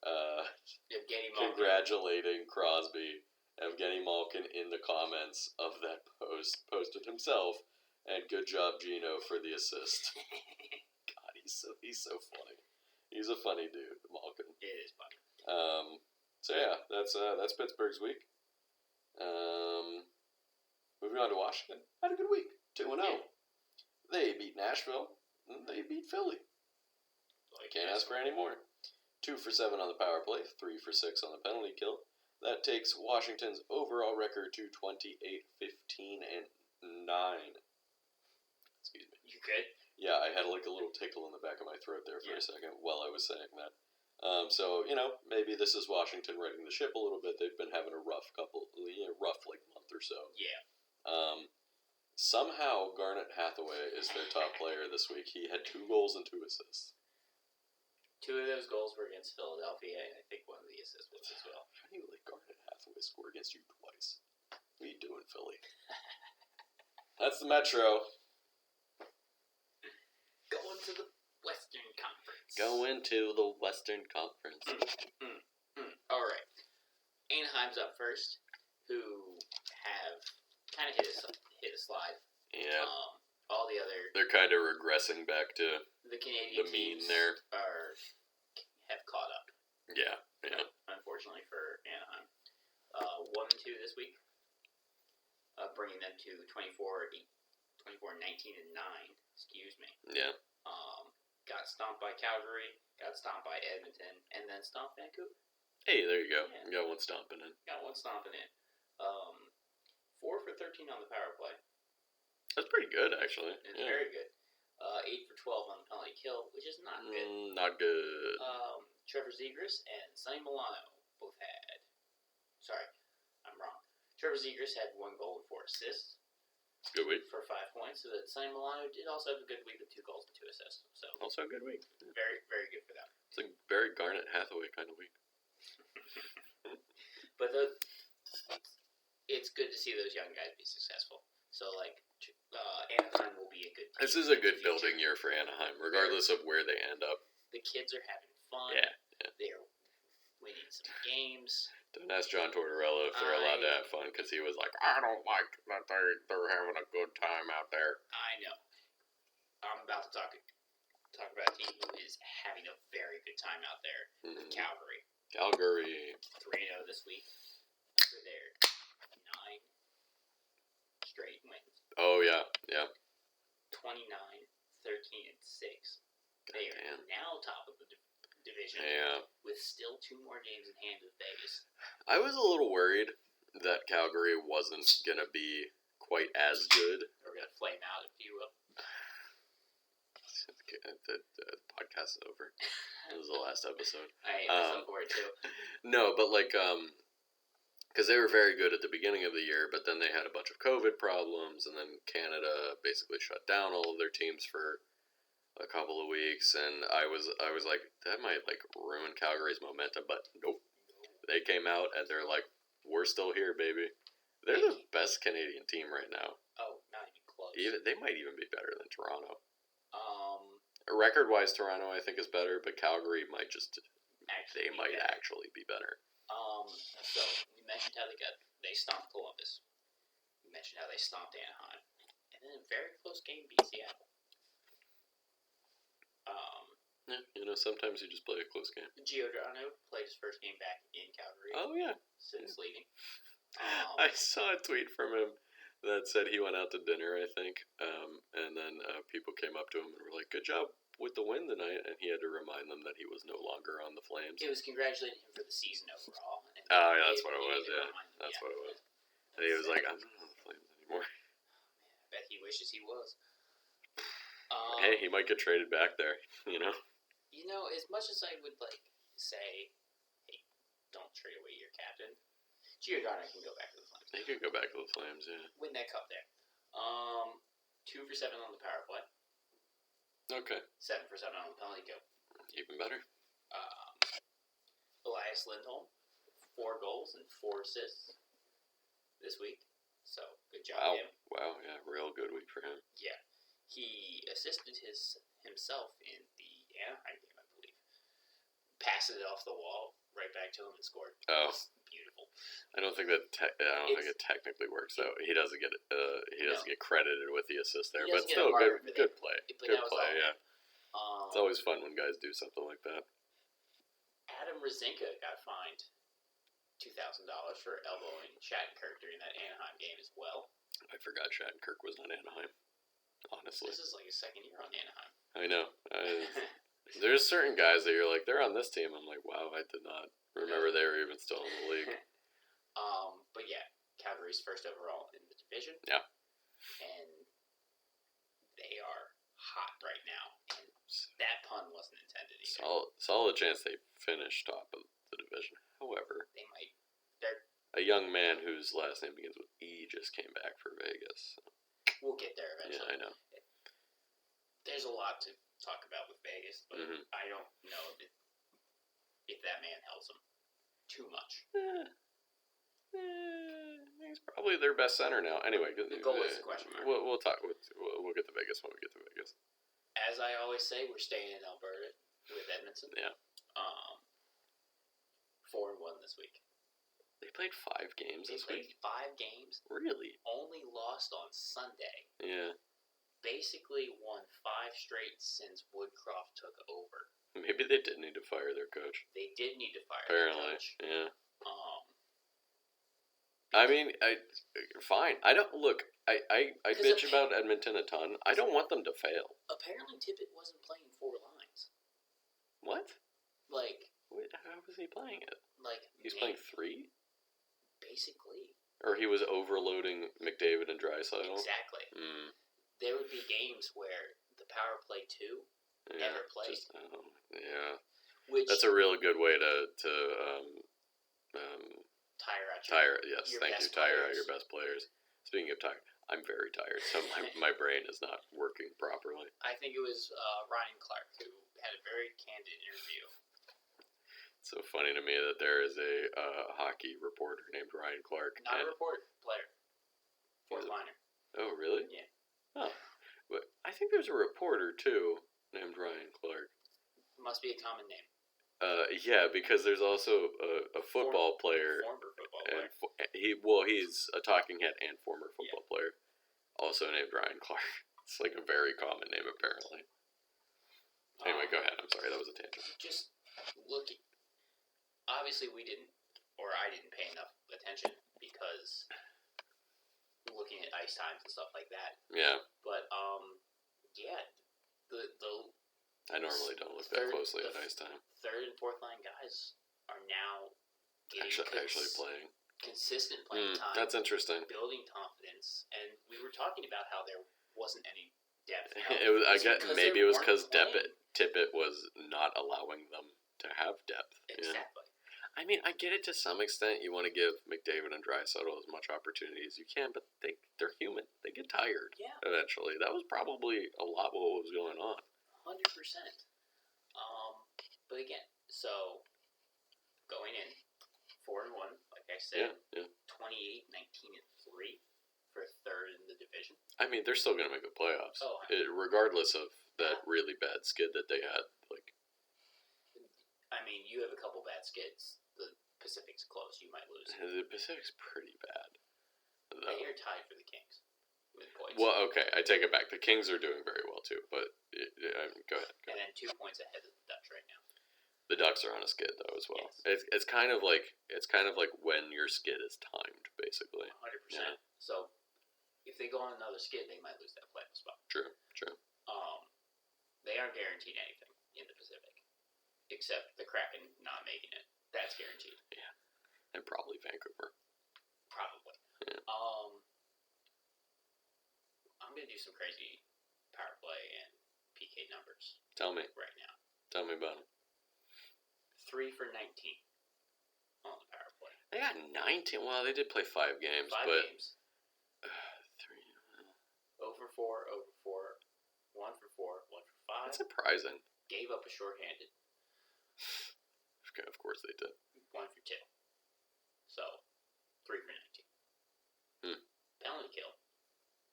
Evgeny Malkin congratulating Crosby. Evgeny Malkin in the comments of that post posted himself, and good job Gino for the assist. God, he's so funny. He's a funny dude, Malkin. It is funny. So yeah, that's Pittsburgh's week. Moving on to Washington, had a good week, 2-0. Yeah. They beat Nashville, and they beat Philly. Can't ask for any more. 2 for 7 on the power play, 3 for 6 on the penalty kill. That takes Washington's overall record to 28-15-9. Excuse me. You good? Yeah, I had like a little tickle in the back of my throat there for a second while I was saying that. So maybe this is Washington righting the ship a little bit. They've been having a rough month or so. Yeah. Somehow Garnet Hathaway is their top player this week. He had 2 goals and 2 assists. 2 of those goals were against Philadelphia, and I think one of the assists was as well. How do you let Garnet Hathaway score against you twice? What are you doing, Philly? That's the Metro. Going to the Western Conference. Going to the Western Conference. All right. Anaheim's up first, who have kind of hit a slide. Yeah. All the other... They're kind of regressing back to the Canadian mean teams there. Have caught up. Yeah. Unfortunately for Anaheim. 1-2 this week, bringing them to 24-19-9. Excuse me. Yeah. Got stomped by Calgary, got stomped by Edmonton, and then stomped Vancouver. Hey, there you go. Yeah. You got one stomping in. 4 for 13 on the power play. That's pretty good, actually. It's very good. 8 for 12 on the penalty kill, which is not good. Not good. Trevor Zegras and Sonny Milano both had... Sorry, I'm wrong. Trevor Zegras had 1 goal and 4 assists. Good week. For 5 points. So that Sonny Milano did also have a good week with 2 goals and 2 assists. So also a good week. Very, very good for them. It's a very Garnet Hathaway kind of week. But it's good to see those young guys be successful. So, Anaheim will be a good team. This is a good building year for Anaheim, regardless of where they end up. The kids are having fun. Yeah. They're winning some games. Don't ask John Tortorella if they're allowed to have fun, because he was like, I don't like that they're having a good time out there. I know. I'm about to talk about a team who is having a very good time out there. Mm-hmm. Calgary. 3-0 this week. For their 9 straight wins. Oh, yeah. 29-13-6. They are now top of the division. Yeah. With still 2 more games in hand with Vegas. I was a little worried that Calgary wasn't going to be quite as good. We're going to flame out, if you will. The podcast is over. This is the last episode. I was looking forward to. No, but because they were very good at the beginning of the year, but then they had a bunch of COVID problems, and then Canada basically shut down all of their teams for a couple of weeks, and I was like, that might ruin Calgary's momentum, but nope. They came out and they're like, we're still here, baby. They're the best Canadian team right now. Oh, not even close. They might even be better than Toronto. Record-wise, Toronto I think is better, but Calgary might actually be better. So we mentioned how they stomped Columbus. We mentioned how they stomped Anaheim, and then a very close game beat Seattle. Yeah, sometimes you just play a close game. Giordano played his first game back in Calgary. Oh, yeah. Since leaving. I saw a tweet from him that said he went out to dinner, I think, and then people came up to him and were like, "Good job with the win tonight," and he had to remind them that he was no longer on the Flames. It was congratulating him for the season overall. Oh, yeah, that's what it was, yeah. That's what it was. And he was like, "I'm not on the Flames anymore." I bet he wishes he was. Hey, he might get traded back there, As much as I would say, hey, don't trade away your captain, Giordano can go back to the Flames. He could go back to the Flames, yeah. Win that cup there. 2 for 7 on the power play. Okay. 7 for 7 on the penalty kill. Even better. Elias Lindholm, 4 goals and 4 assists this week. So good job, him. Wow, yeah, real good week for him. Yeah. He assisted himself in the Anaheim game, I believe. Passed it off the wall, right back to him, and scored. Oh, beautiful. I don't think that. I don't think it technically works though. He doesn't get. He doesn't get credited with the assist there, but still good play. Good play. Yeah. It's always fun when guys do something like that. Adam Rosinka got fined $2,000 for elbowing Shattenkirk during that Anaheim game as well. I forgot Shattenkirk was on Anaheim. Honestly, this is like his second year on Anaheim. I know. There's certain guys that you're like, they're on this team. I'm like, wow, I did not remember they were even still in the league. But yeah, Calgary's first overall in the division. Yeah. And they are hot right now. And that pun wasn't intended either. Solid chance they finish top of the division. However, they might. A young man whose last name begins with E just came back for Vegas. So. We'll get there eventually. Yeah, I know. There's a lot to talk about with Vegas, but I don't know if that man helps them too much. He's probably their best center now. Anyway, the goal is the question mark. We'll talk. We'll get to Vegas when we get to Vegas. As I always say, we're staying in Alberta with Edmonton. Yeah. 4-1 this week. They played 5 games this week? 5 games. Really? Only lost on Sunday. Yeah. Basically won 5 straight since Woodcroft took over. Maybe they did need to fire their coach. They did need to fire their coach. Yeah. I mean, fine. I don't look. I bitch about Edmonton a ton. I don't want them to fail. Apparently, Tippett wasn't playing 4 lines. What? How was he playing it? He's playing 3. Basically. Or he was overloading McDavid and Draisaitl. Exactly. There would be games where the power play 2 never played. Yeah. That's a really good way to tire out yes, thank you. Tire out your best players. Speaking of tired, I'm very tired, so my brain is not working properly. I think it was Ryan Clark who had a very candid interview. It's so funny to me that there is a hockey reporter named Ryan Clark. Not a reporter, player. Fourth liner. Oh, really? Yeah. Oh, but I think there's a reporter too named Ryan Clark. Must be a common name. Yeah, because there's also a football player. Former football player. He's a talking head and former football player, also named Ryan Clark. It's like a very common name, apparently. Anyway, go ahead. I'm sorry, that was a tangent. Just looking. Obviously, I didn't pay enough attention because looking at ice times and stuff like that. Yeah. But the I normally don't look that closely at ice time. 3rd and 4th line guys are now getting actually playing consistent playing time. That's interesting. Building confidence, and we were talking about how there wasn't any depth. Maybe it was because Tippett was not allowing them to have depth. Exactly. Yeah. I mean, I get it to some extent. You want to give McDavid and Draisaitl as much opportunity as you can, but they're human. They get tired. Yeah. Eventually, that was probably a lot what was going on. 100%. But again, so going in 4-1, like I said, 28, 19, and 3 for 3rd in the division. I mean, they're still going to make the playoffs, regardless of that really bad skid that they had. I mean, you have a couple bad skids. The Pacific's close. You might lose. The Pacific's pretty bad. They are tied for the Kings. with points. Well, okay, I take it back. The Kings are doing very well too, but go ahead. And then 2 points ahead of the Dutch right now. The Ducks are on a skid though as well. Yes. It's kind of like when your skid is timed, basically. 100%. Yeah. So if they go on another skid, they might lose that playoff spot. True. They aren't guaranteed anything in the Pacific, except the Kraken not making it. That's guaranteed. Yeah, and probably Vancouver. Probably. Yeah. I'm gonna do some crazy power play and PK numbers. Tell me right now. Tell me about it. 3 for 19 on the power play. They got 19. Well, they did play 5 games, 5 but games. 3. 0 for 4, 0 for 4, 1 for 4, 1 for 5. That's surprising. Gave up a shorthanded. Okay, of course they did. 1 for 2. So, 3 for 19. Penalty kill.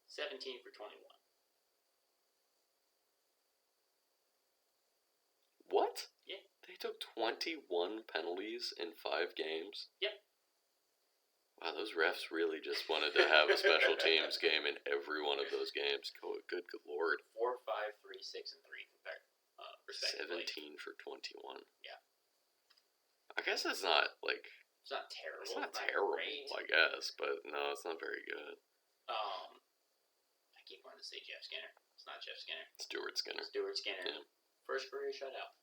17 for 21. What? Yeah. They took 21 penalties in 5 games? Yep. Wow, those refs really just wanted to have a special teams game in every one of those games. Good lord. 4, 5, 3, 6, and 3 respectively. 17 for 21. Yeah. I guess that's not, like... It's not terrible. It's not terrible, great. I guess, but no, it's not very good. I keep wanting to say Jeff Skinner. It's not Jeff Skinner. Stuart Skinner. Stuart Skinner. Yeah. First career shutout.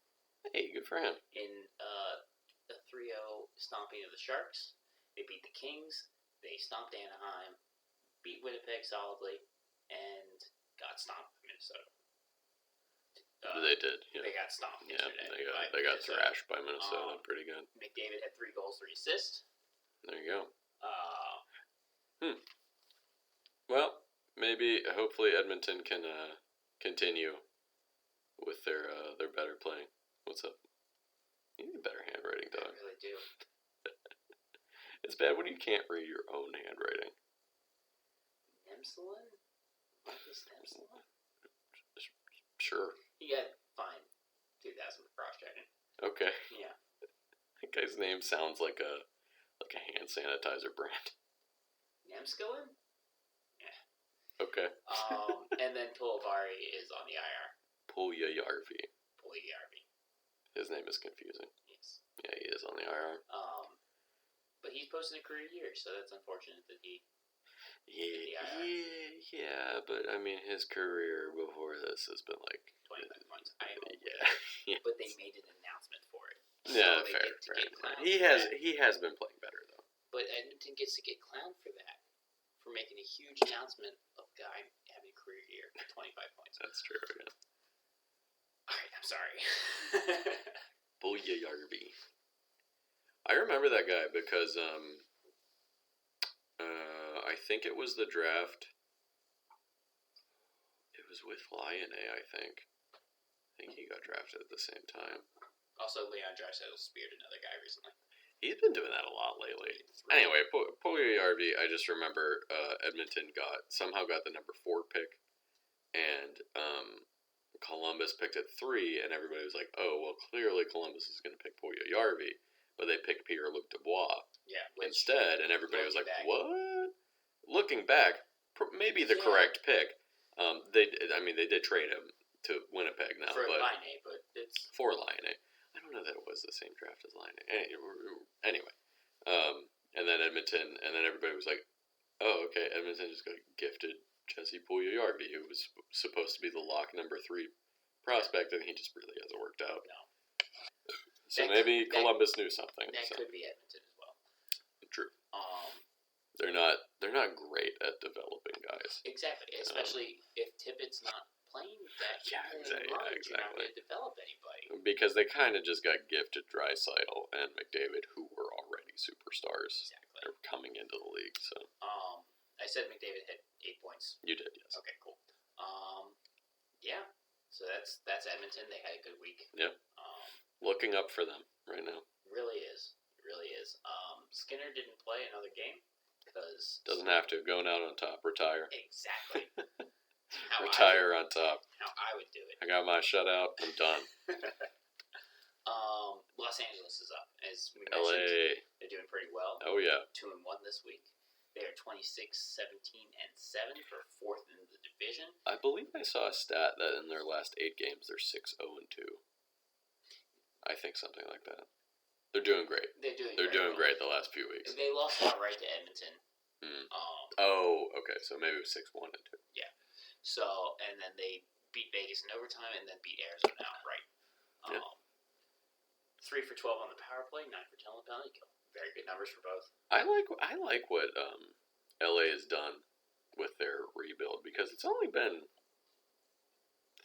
Hey, good for him. In the 3-0 stomping of the Sharks. They beat the Kings. They stomped Anaheim. Beat Winnipeg solidly. And got stomped by Minnesota. They did. Yeah. They got stomped yesterday. They got thrashed by Minnesota. Pretty good. McDavid had 3 goals, 3 assists. There you go. Well, maybe, hopefully, Edmonton can continue with their better playing. What's up? You need better handwriting, dog. I really do. It's bad when you can't read your own handwriting. Nemselin? Marcus Nemselin? Sure. He got fined 2,000 for cross-checking. Okay. Yeah. That guy's name sounds like a hand sanitizer brand. Nemskelin? Yeah. Okay. And then Pulivari is on the IR. Puljujärvi. Pulivari. His name is confusing. Yes. Yeah, he is on the IR. But he's posted a career year, so that's unfortunate that he. Yeah, but I mean, his career before this has been like 25 points. I know. Yeah. But they made an announcement for it. Yeah, so fair. Get He has been playing better though. But Edmonton gets to get clowned for that, for making a huge announcement of a guy having a career year with 25 points. That's true. Yeah. All right, I'm sorry. Puljujärvi. I remember that guy because I think it was the draft. It was with Lion A, I think. I think he got drafted at the same time. Also, Leon Draisaitl speared another guy recently. He's been doing that a lot lately. Anyway, Puljujärvi, I just remember Edmonton somehow got the number 4 pick, and Columbus picked at 3, and everybody was like, "Oh, well, clearly Columbus is going to pick Puljujärvi," but they picked Pierre-Luc Dubois instead, and everybody was like, "What?" Looking back, maybe the correct pick. They did trade him to Winnipeg now, for Laine, but it's for Laine. I don't know that it was the same draft as Laine. Anyway, and then Edmonton, and then everybody was like, "Oh, okay." Edmonton just got gifted Jesse Puljujärvi, who was supposed to be the lock number 3 prospect, and he just really hasn't worked out. No. So maybe Columbus knew something. That could be Edmonton as well. True. They're not great at developing guys. Exactly, especially if Tippett's not playing that. Exactly. You're not going to develop anybody. Because they kind of just got gifted Draisaitl and McDavid, who were already superstars. Exactly. They're coming into the league, so. I said McDavid had 8 points. You did, yes. Okay, cool. Yeah. So that's Edmonton. They had a good week. Yep. Looking up for them right now. Really is. It really is. Skinner didn't play another game because doesn't have to. Going out on top. Retire. Exactly. Retire on top. How I would do it. I got my shutout. I'm done. Los Angeles is up, as we LA. mentioned. They're doing pretty well. Oh yeah. 2-1 this week. They are 26, 17, and 7 for 4th in the division. I believe I saw a stat that in their last 8 games, they're 6-0-2. I think something like that. They're doing great. They're doing great the last few weeks. They lost outright to Edmonton. Okay. So maybe it was 6-1-2. Yeah. So, and then they beat Vegas in overtime and then beat Arizona outright. 3 for 12 on the power play, 9 for 10 on the penalty kill. Very good numbers for both. I like what LA has done with their rebuild because it's only been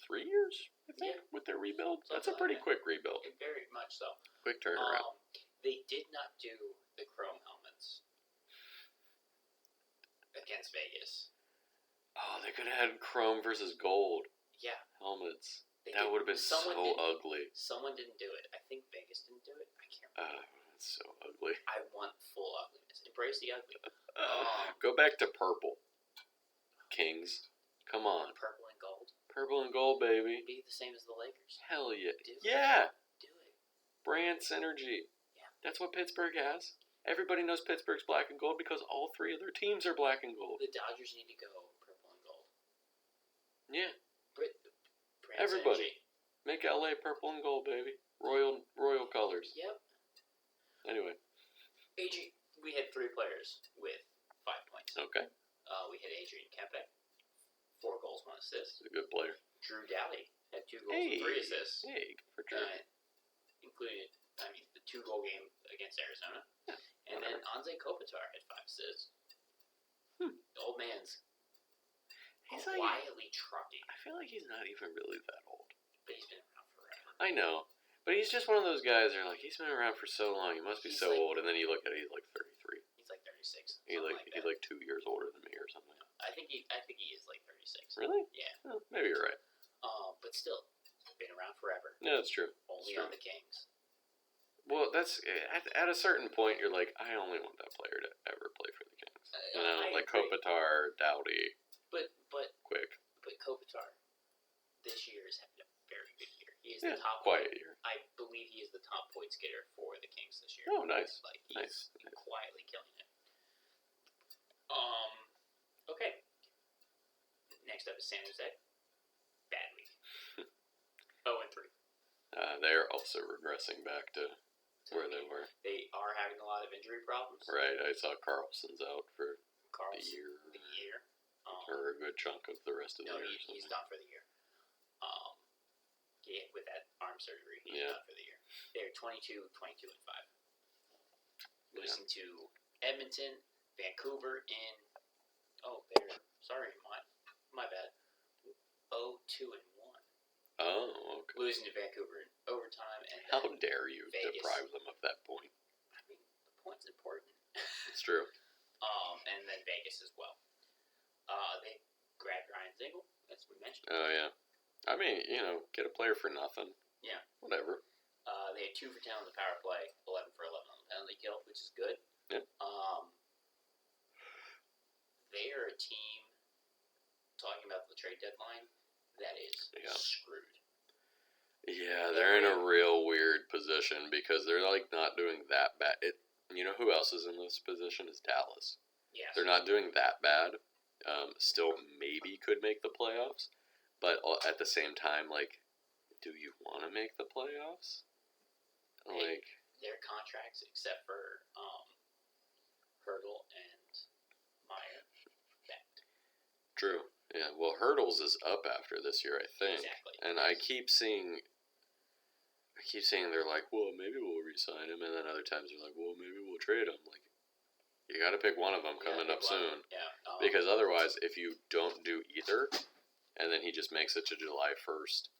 3 years, I think, with their rebuild. That's a pretty quick rebuild. Very much so. Quick turnaround. They did not do the chrome helmets against Vegas. Oh, they could have had chrome versus gold helmets. That would have been so ugly. Someone didn't do it. I think Vegas didn't do it. I can't remember. It's so ugly. I want full ugliness. Embrace the ugly. Go back to purple. Kings. Come on. Purple and gold. Purple and gold, baby. Be the same as the Lakers. Hell yeah. Do it. Brand synergy. Yeah. That's what Pittsburgh has. Everybody knows Pittsburgh's black and gold because all 3 of their teams are black and gold. The Dodgers need to go purple and gold. Yeah. Brand Everybody. synergy. Make LA purple and gold, baby. Royal colors. Yep. Anyway. Adrian, we had 3 players with 5 points. Okay. We had Adrian Kempe, 4 goals, 1 assist. He's a good player. Drew Doughty had 2 goals and 3 assists. Hey, for Drew. Including, the 2-goal game against Arizona. Yeah, and then Anze Kopitar had 5 assists. The old man's quietly trucking. I feel like he's not even really that old. But he's been around forever. I know. But he's just one of those guys that are like, he's been around for so long, he must be so old. And then you look at it, he's like 33. He's like 36. He's like 2 years older than me or something. I think he is like 36. Really? Yeah. Oh, maybe you're right. But still, been around forever. Yeah, that's true. Only on the Kings. Well, that's at a certain point, you're like, I only want that player to ever play for the Kings. Like Kopitar, Doughty. But Quick. But Kopitar, this year is having a very good year. He is the top quiet year. I believe he is the top points getter for the Kings this year. Oh, nice. He's quietly killing it. Okay. Next up is San Jose. Bad week. 0-3. They're also regressing back to where they were. They are having a lot of injury problems. Right. I saw Carlson's out for the year. Or a good chunk of the rest of the year. He's done for the year. With that arm surgery, he's done for the year. They're 22, 22, and 5. Losing to Edmonton, Vancouver in. My bad. 0-2 and 1. Oh, okay. Losing to Vancouver in overtime, and how dare you Vegas. deprive them of that point? I mean, the point's important. It's true. And then Vegas as well. They grabbed Ryan Zingle, as we mentioned. Oh yeah. I mean, get a player for nothing. Yeah. Whatever. They had 2 for 10 on the power play, 11 for 11 on the penalty kill, which is good. Yeah. They are a team, talking about the trade deadline, that is screwed. Yeah, they're in a real weird position because they're like not doing that bad. You know who else is in this position is Dallas. Yes. They're not doing that bad. Still maybe could make the playoffs, but at the same time, like, do you want to make the playoffs? Like their contracts, except for Hurdle and Meyer. True. Yeah. Well, Hurdles is up after this year, I think. Exactly. And I keep seeing they're like, well, maybe we'll re-sign him, and then other times they're like, well, maybe we'll trade him. Like, you got to pick one of them coming up soon. Yeah. Because otherwise, if you don't do either, and then he just makes it to July 1st,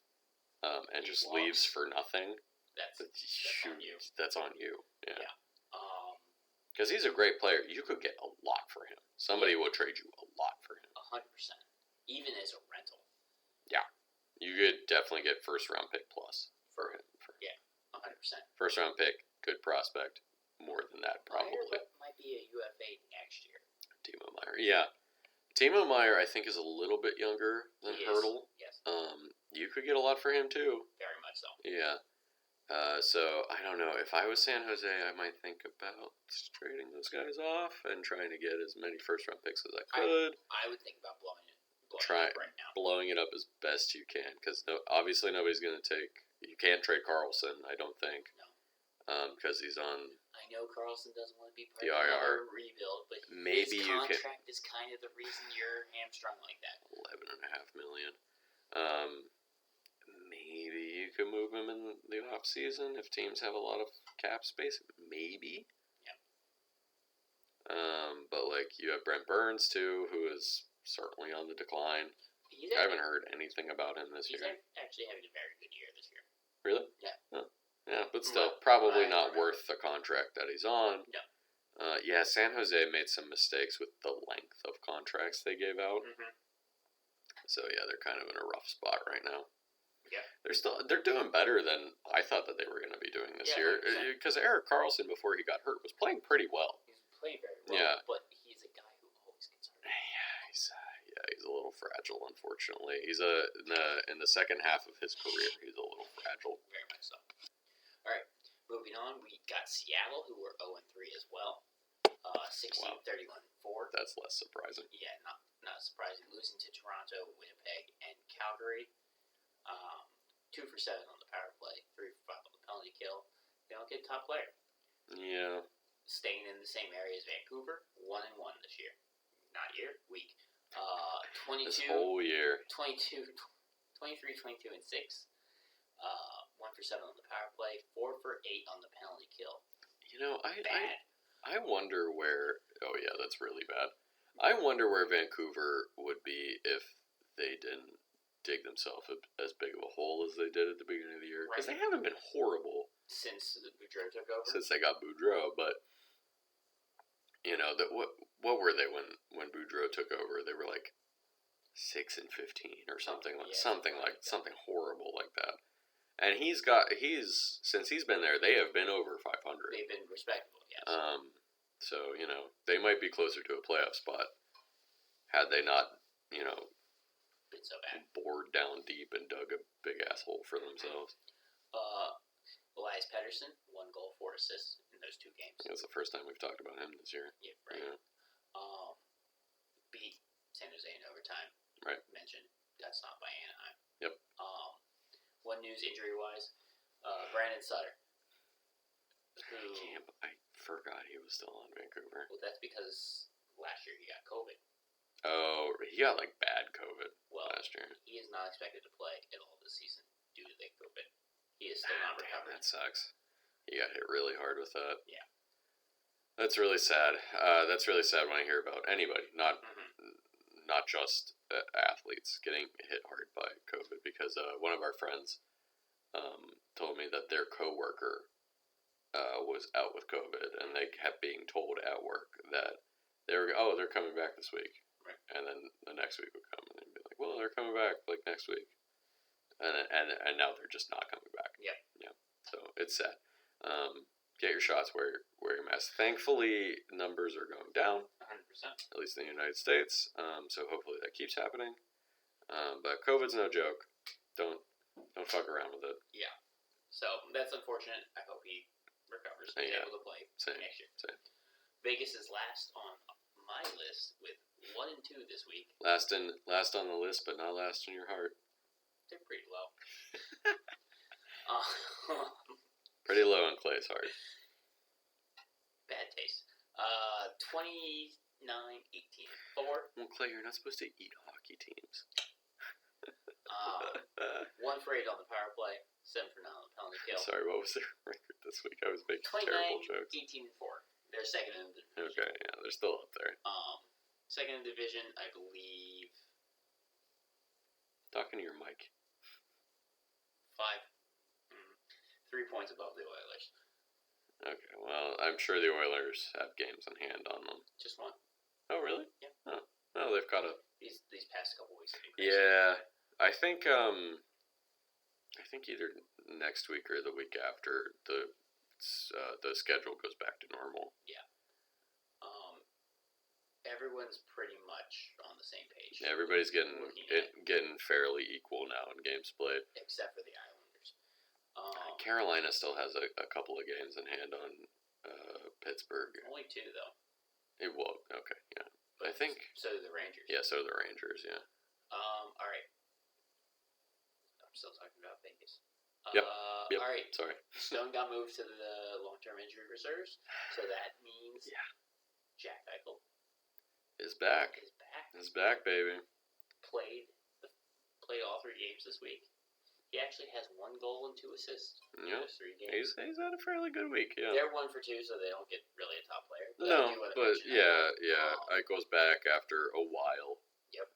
and just leaves for nothing, that's on you. That's on you. Yeah. Because Yeah. he's a great player. You could get a lot for him. Somebody will trade you a lot for him. 100%. Even as a rental. Yeah. You could definitely get first-round pick plus for him. 100%. First-round pick, good prospect. More than that, probably. Meyer might be a UFA next year. Timo Meyer. Yeah. Timo Meyer, I think, is a little bit younger than Hurdle. Yes. You could get a lot for him, too. Very much so. Yeah. So I don't know. If I was San Jose, I might think about trading those guys off and trying to get as many first round picks as I could. I would think about blowing it Try up right now. blowing it up as best you can, because obviously nobody's going to take. You can't trade Carlson, I don't think. No. Because he's on. I know Carlson doesn't want to be part the of IR. another rebuild, but Maybe his you contract is kind of the reason you're hamstrung like that. $11.5 million. Maybe you could move him in the off season if teams have a lot of cap space. Maybe. Yeah. But like you have Brent Burns too, who is certainly on the decline. I haven't heard anything about him this year. He's actually having a very good year this year. Really? Yeah. Oh. Yeah, but still, probably not worth the contract that he's on. No. Yeah, San Jose made some mistakes with the length of contracts they gave out. Mm-hmm. So yeah, they're kind of in a rough spot right now. Yeah. They're doing better than I thought that they were going to be doing this year. Because Erik Karlsson, before he got hurt, was playing pretty well. He's playing very well. Yeah. But he's a guy who always gets hurt. Yeah, he's a little fragile, unfortunately. He's in the second half of his career, he's a little fragile. Very much so. All right, moving on, we got Seattle, who were 0-3 as well. 16-31-4. That's less surprising. Yeah, not surprising. Losing to Toronto, Winnipeg, and Calgary. 2 for 7 on the power play, 3 for 5 on the penalty kill. They don't get top player. Yeah. Staying in the same area as Vancouver, 1-1 this year. Not year, week. 22. This whole year. 23, 22, and 6. 1 for 7 on the power play, 4 for 8 on the penalty kill. You know, Bad. I wonder where. Oh yeah, that's really bad. I wonder where Vancouver would be if they didn't dig themselves as big of a hole as they did at the beginning of the year. Because they haven't been horrible since Boudreau took over. Since they got Boudreau, but you know that what were they when Boudreau took over? They were like 6-15 or something something horrible like that. And since he's been there, they have been over 500. They've been respectable, yes. So, you know, they might be closer to a playoff spot had they not, you know, been so bad. Bored down deep and dug a big ass hole for themselves. Elias Pettersson, 1 goal, 4 assists in those 2 games. That's the first time we've talked about him this year. Yeah, right. Yeah. Beat San Jose in overtime. Right. Mentioned got stopped by Anaheim. Yep. One news injury-wise, Brandon Sutter. I forgot he was still on Vancouver. Well, that's because last year he got COVID. Oh, he got like bad COVID last year. He is not expected to play at all this season due to the COVID. He is still not recovered. That sucks. He got hit really hard with that. Yeah. That's really sad. That's really sad when I hear about anybody, not just athletes getting hit hard by COVID, because one of our friends told me that their coworker was out with COVID, and they kept being told at work that they're coming back this week, right. And then the next week would come, and they'd be like, well, they're coming back like next week, and now they're just not coming back. Yeah. So it's sad. Get your shots, wear your mask. Thankfully, numbers are going down. 100%. At least in the United States. So hopefully that keeps happening. But COVID's no joke. Don't fuck around with it. Yeah. So that's unfortunate. I hope he recovers and is able to play next year. Same. Vegas is last on my list with 1 and 2 this week. Last on the list, but not last in your heart. They're pretty low. Pretty low in Clay's heart. Bad taste. 29-18-4. Well, Clay, you're not supposed to eat hockey teams. 1 for 8 on the power play, 7 for 9 on the penalty kill. Sorry, what was their record this week? I was making terrible jokes. 29-18-4. They're second in the division. Okay, yeah, they're still up there. Second in the division, I believe. Talking to your mic. 3 points above the Oilers. Okay, well, I'm sure the Oilers have games in hand on them. Just 1. Oh, really? Yeah. Oh, well, they've caught up. These past couple weeks have been crazy. Yeah, I think either next week or the week after the schedule goes back to normal. Yeah. Everyone's pretty much on the same page. Yeah, everybody's getting fairly equal now in games played. Except for the Islanders. Carolina still has a couple of games in hand on Pittsburgh. Only 2 though. It will. Okay, yeah. But I think. so do the Rangers. Yeah, so do the Rangers. Yeah. All right. I'm still talking about Vegas. Yep. All right. Sorry. Stone got moved to the long-term injury reserves, so that means Jack Eichel Is back. Is back, baby. Played all 3 games this week. He actually has 1 goal and 2 assists in Yeah. those 3 games. He's had a fairly good week. Yeah. They're 1 for 2, so they don't get really a top player. But No, but yeah. Eichel's back after a while. Yep.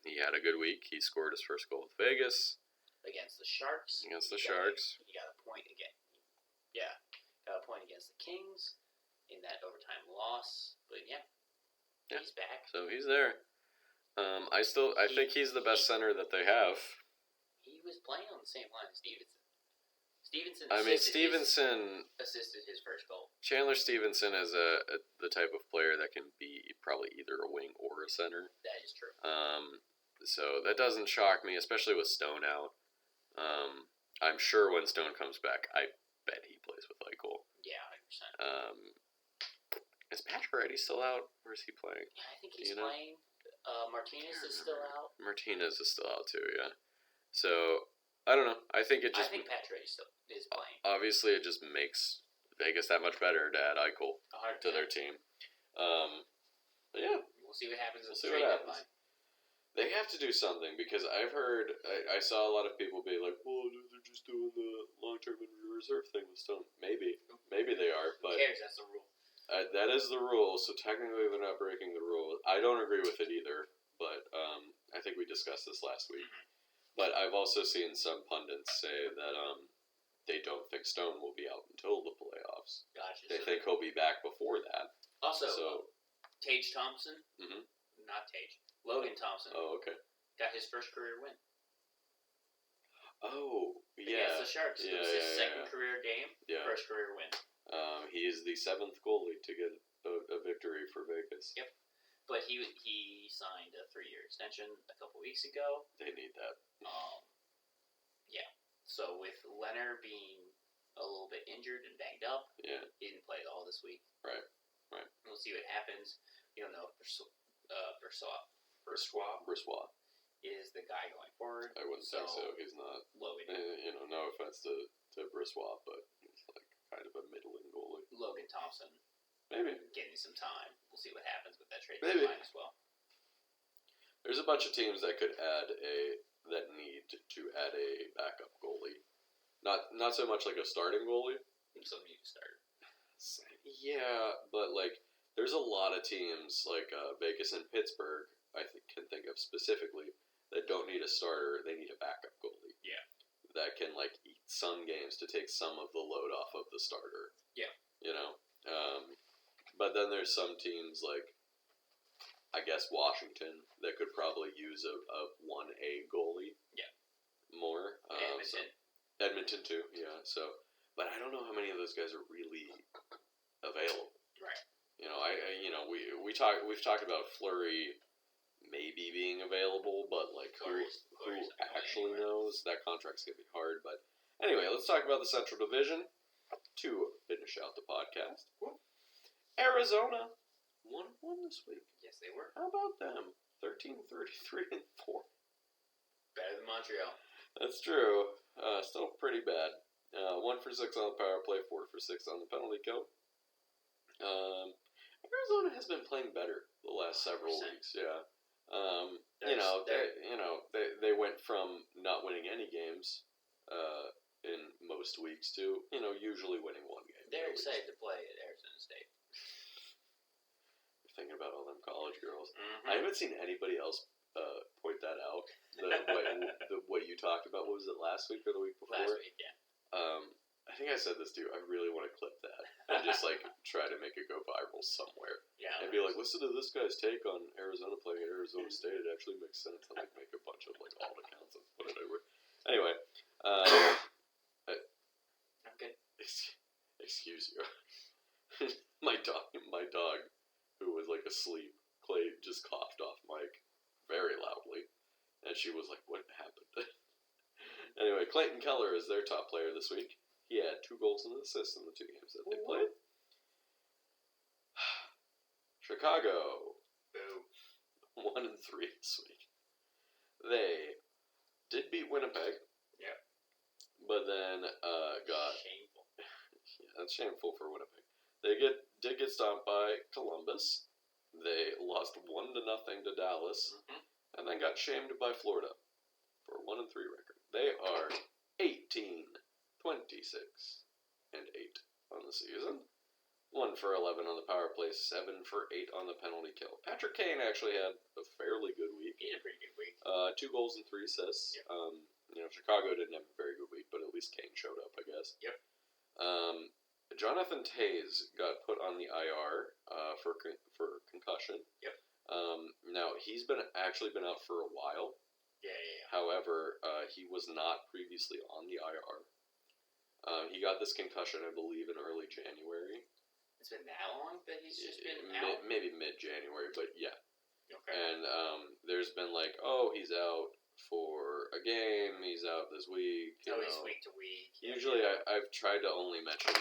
He had a good week. He scored his first goal with Vegas. Against the Sharks. He got a point again. Yeah. Got a point against the Kings in that overtime loss. But yeah. He's back. So he's there. I think he's the best center that they have. He was playing on the same line as Stevenson. Stevenson assisted his first goal. Chandler Stevenson is the type of player that can be probably either a wing or a center. That is true. So that doesn't shock me, especially with Stone out. I'm sure when Stone comes back, I bet he plays with Eichel. Yeah, 100%. Is Pacioretty still out, or is he playing? Yeah, I think he's playing. Martinez is still out. Martinez is still out too, yeah. So I don't know. I think Pacioretty still is playing. Obviously, it just makes Vegas that much better to add Eichel to their team. But yeah, we'll see what happens with the trade deadline. They have to do something because I've heard, I saw a lot of people be like, well, they're just doing the long-term injury reserve thing with Stone. Maybe they are, but who cares? That's the rule. That is the rule, so technically they're not breaking the rule. I don't agree with it either, but I think we discussed this last week. But I've also seen some pundits say that they don't think Stone will be out until the playoffs. Gotcha. They think he'll be back before that. Also, Tage Thompson, not Tage, Logan Thompson. Oh, okay. Got his first career win. Oh, yeah. Against the Sharks. It was his second career game, first career win. He is the 7th goalie to get a victory for Vegas. Yep. But he signed a 3-year extension a couple weeks ago. They need that. Yeah. So with Leonard being a little bit injured and banged up, he didn't play at all this week. Right. We'll see what happens. You don't know if Brossois is the guy going forward. I wouldn't say so. He's not. Logan. No offense to Brossois, but he's like kind of a middling goalie. Logan Thompson. Maybe. Getting some time. We'll see what happens with that trade deadline as well. There's a bunch of teams that could need to add a backup goalie. Not so much like a starting goalie. Some need to start. Yeah, but like there's a lot of teams like Vegas and Pittsburgh can think of specifically that don't need a starter. They need a backup goalie. Yeah. That can like eat some games to take some of the load off of the starter. Yeah. But then there's some teams like, I guess Washington that could probably use a 1A goalie. Yeah. More. Edmonton too. Yeah. So, but I don't know how many of those guys are really available. Right. We've talked about Fleury maybe being available, but like who actually knows? That contract's gonna be hard. But anyway, let's talk about the Central Division to finish out the podcast. Arizona won this week. Yes, they were. How about them? 13-33-4. Better than Montreal. That's true. Still pretty bad. 1 for 6 on the power play, 4 for 6 on the penalty kill. Arizona has been playing better the last several weeks. Yeah. They went from not winning any games in most weeks to usually winning one game. They're excited to play at Arizona State. Thinking about all them college girls. Mm-hmm. I haven't seen anybody else point that out. What you talked about. What was it, last week or the week before? Last week, yeah. I think I said this too. I really want to clip that and just like try to make it go viral somewhere. Yeah. And be like, listen to this guy's take on Arizona playing at Arizona State. It actually makes sense. And like make a bunch of like alt accounts and put it over. Anyway, I'm good. Excuse you. My dog, who was like asleep, Clay, just coughed off mic very loudly, and she was like, "What happened?" Anyway, Clayton Keller is their top player this week. He had 2 goals and an assist in the 2 games that they played. Chicago, Boo. 1-3 this week. They did beat Winnipeg. Yeah. But then got... Shameful. Yeah, that's shameful for Winnipeg. They did get stomped by Columbus. They lost 1-0 to Dallas. Mm-hmm. And then got shamed by Florida for a 1-3 record. They are 18, 26, and 8 on the season. 1 for 11 on the power play, 7 for 8 on the penalty kill. Patrick Kane actually had a fairly good week. He had a pretty good week. 2 goals and 3 assists. Yep. Chicago didn't have a very good week, but at least Kane showed up, I guess. Yep. Jonathan Toews got put on the IR for concussion. Yep. Now he's actually been out for a while. Yeah. However, he was not previously on the IR. He got this concussion, I believe, in early January. It's been that long that he's just been out? Maybe mid-January, but yeah. Okay. And there's been he's out for a game, he's out this week. He's week to week. Usually I've tried to only mention...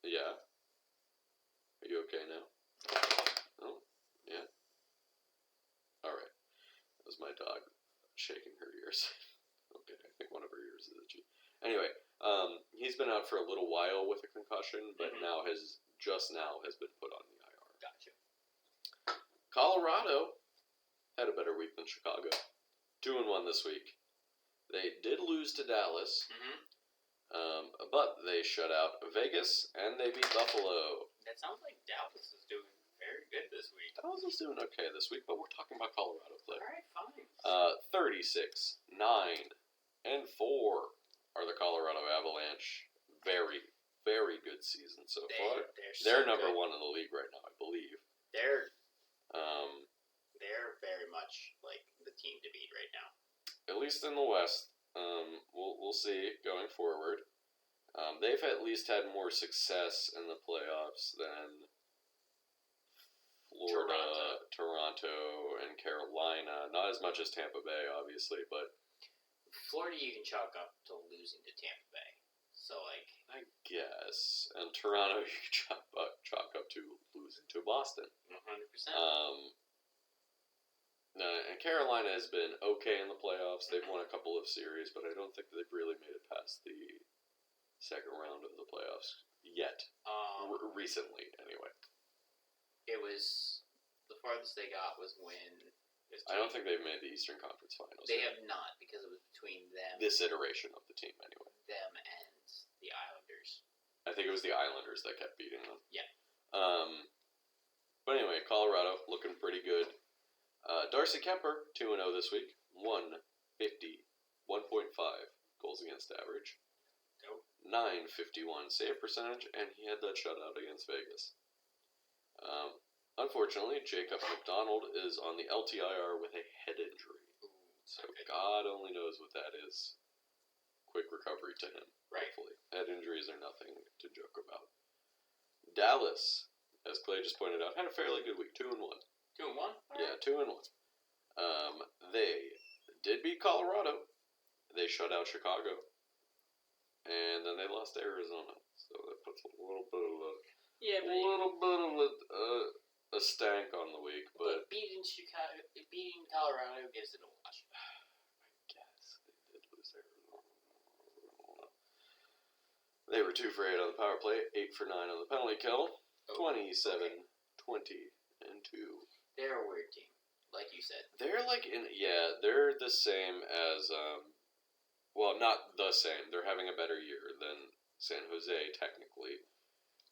Yeah? Are you okay now? Oh, yeah? Alright. That was my dog shaking her ears. Okay, I think one of her ears is itchy. Anyway, he's been out for a little while with a concussion, but now has been put on the IR. Gotcha. Colorado had a better week than Chicago. 2-1 this week. They did lose to Dallas, but they shut out Vegas and they beat Buffalo. That sounds like Dallas is doing very good this week. Dallas is doing okay this week, but we're talking about Colorado play. Alright, fine. 36, 9, and 4 are the Colorado Avalanche. Very, very good season so far. They're number 1 in the league right now, I believe. They're very much like the team to beat right now. At least in the West. We'll see going forward. They've at least had more success in the playoffs than Florida, Toronto, and Carolina. Not as much as Tampa Bay, obviously, but Florida you can chalk up to losing to Tampa Bay. So, I guess. And Toronto you can chalk up to losing to Boston. 100%. And Carolina has been okay in the playoffs. They've won a couple of series, but I don't think they've really made it past the second round of the playoffs yet. Recently, anyway. It was the farthest they got was when. I don't think they've made the Eastern Conference Finals. They have not, because it was between them. This iteration of the team, anyway. Them and the Islanders. I think it was the Islanders that kept beating them. Yeah. But anyway, Colorado looking pretty good. Darcy Kemper, 2-0 this week. 150, 1.5 goals against average. Nope. 951 save percentage, and he had that shutout against Vegas. Unfortunately, Jacob McDonald is on the LTIR with a head injury. So God only knows what that is. Quick recovery to him, hopefully. Head injuries are nothing to joke about. Dallas, as Clay just pointed out, had a fairly good week. 2-1. 2-1? Yeah, 2-1. They did beat Colorado. They shut out Chicago. And then they lost to Arizona. So that puts a little bit of a stank on the week, but beating Colorado gives it a wash. I guess they did lose Arizona. They were 2 for 8 on the power play, 8 for 9 on the penalty kill, 27, 20, and 2. They're a weird team, like you said. They're they're the same as well, not the same. They're having a better year than San Jose technically.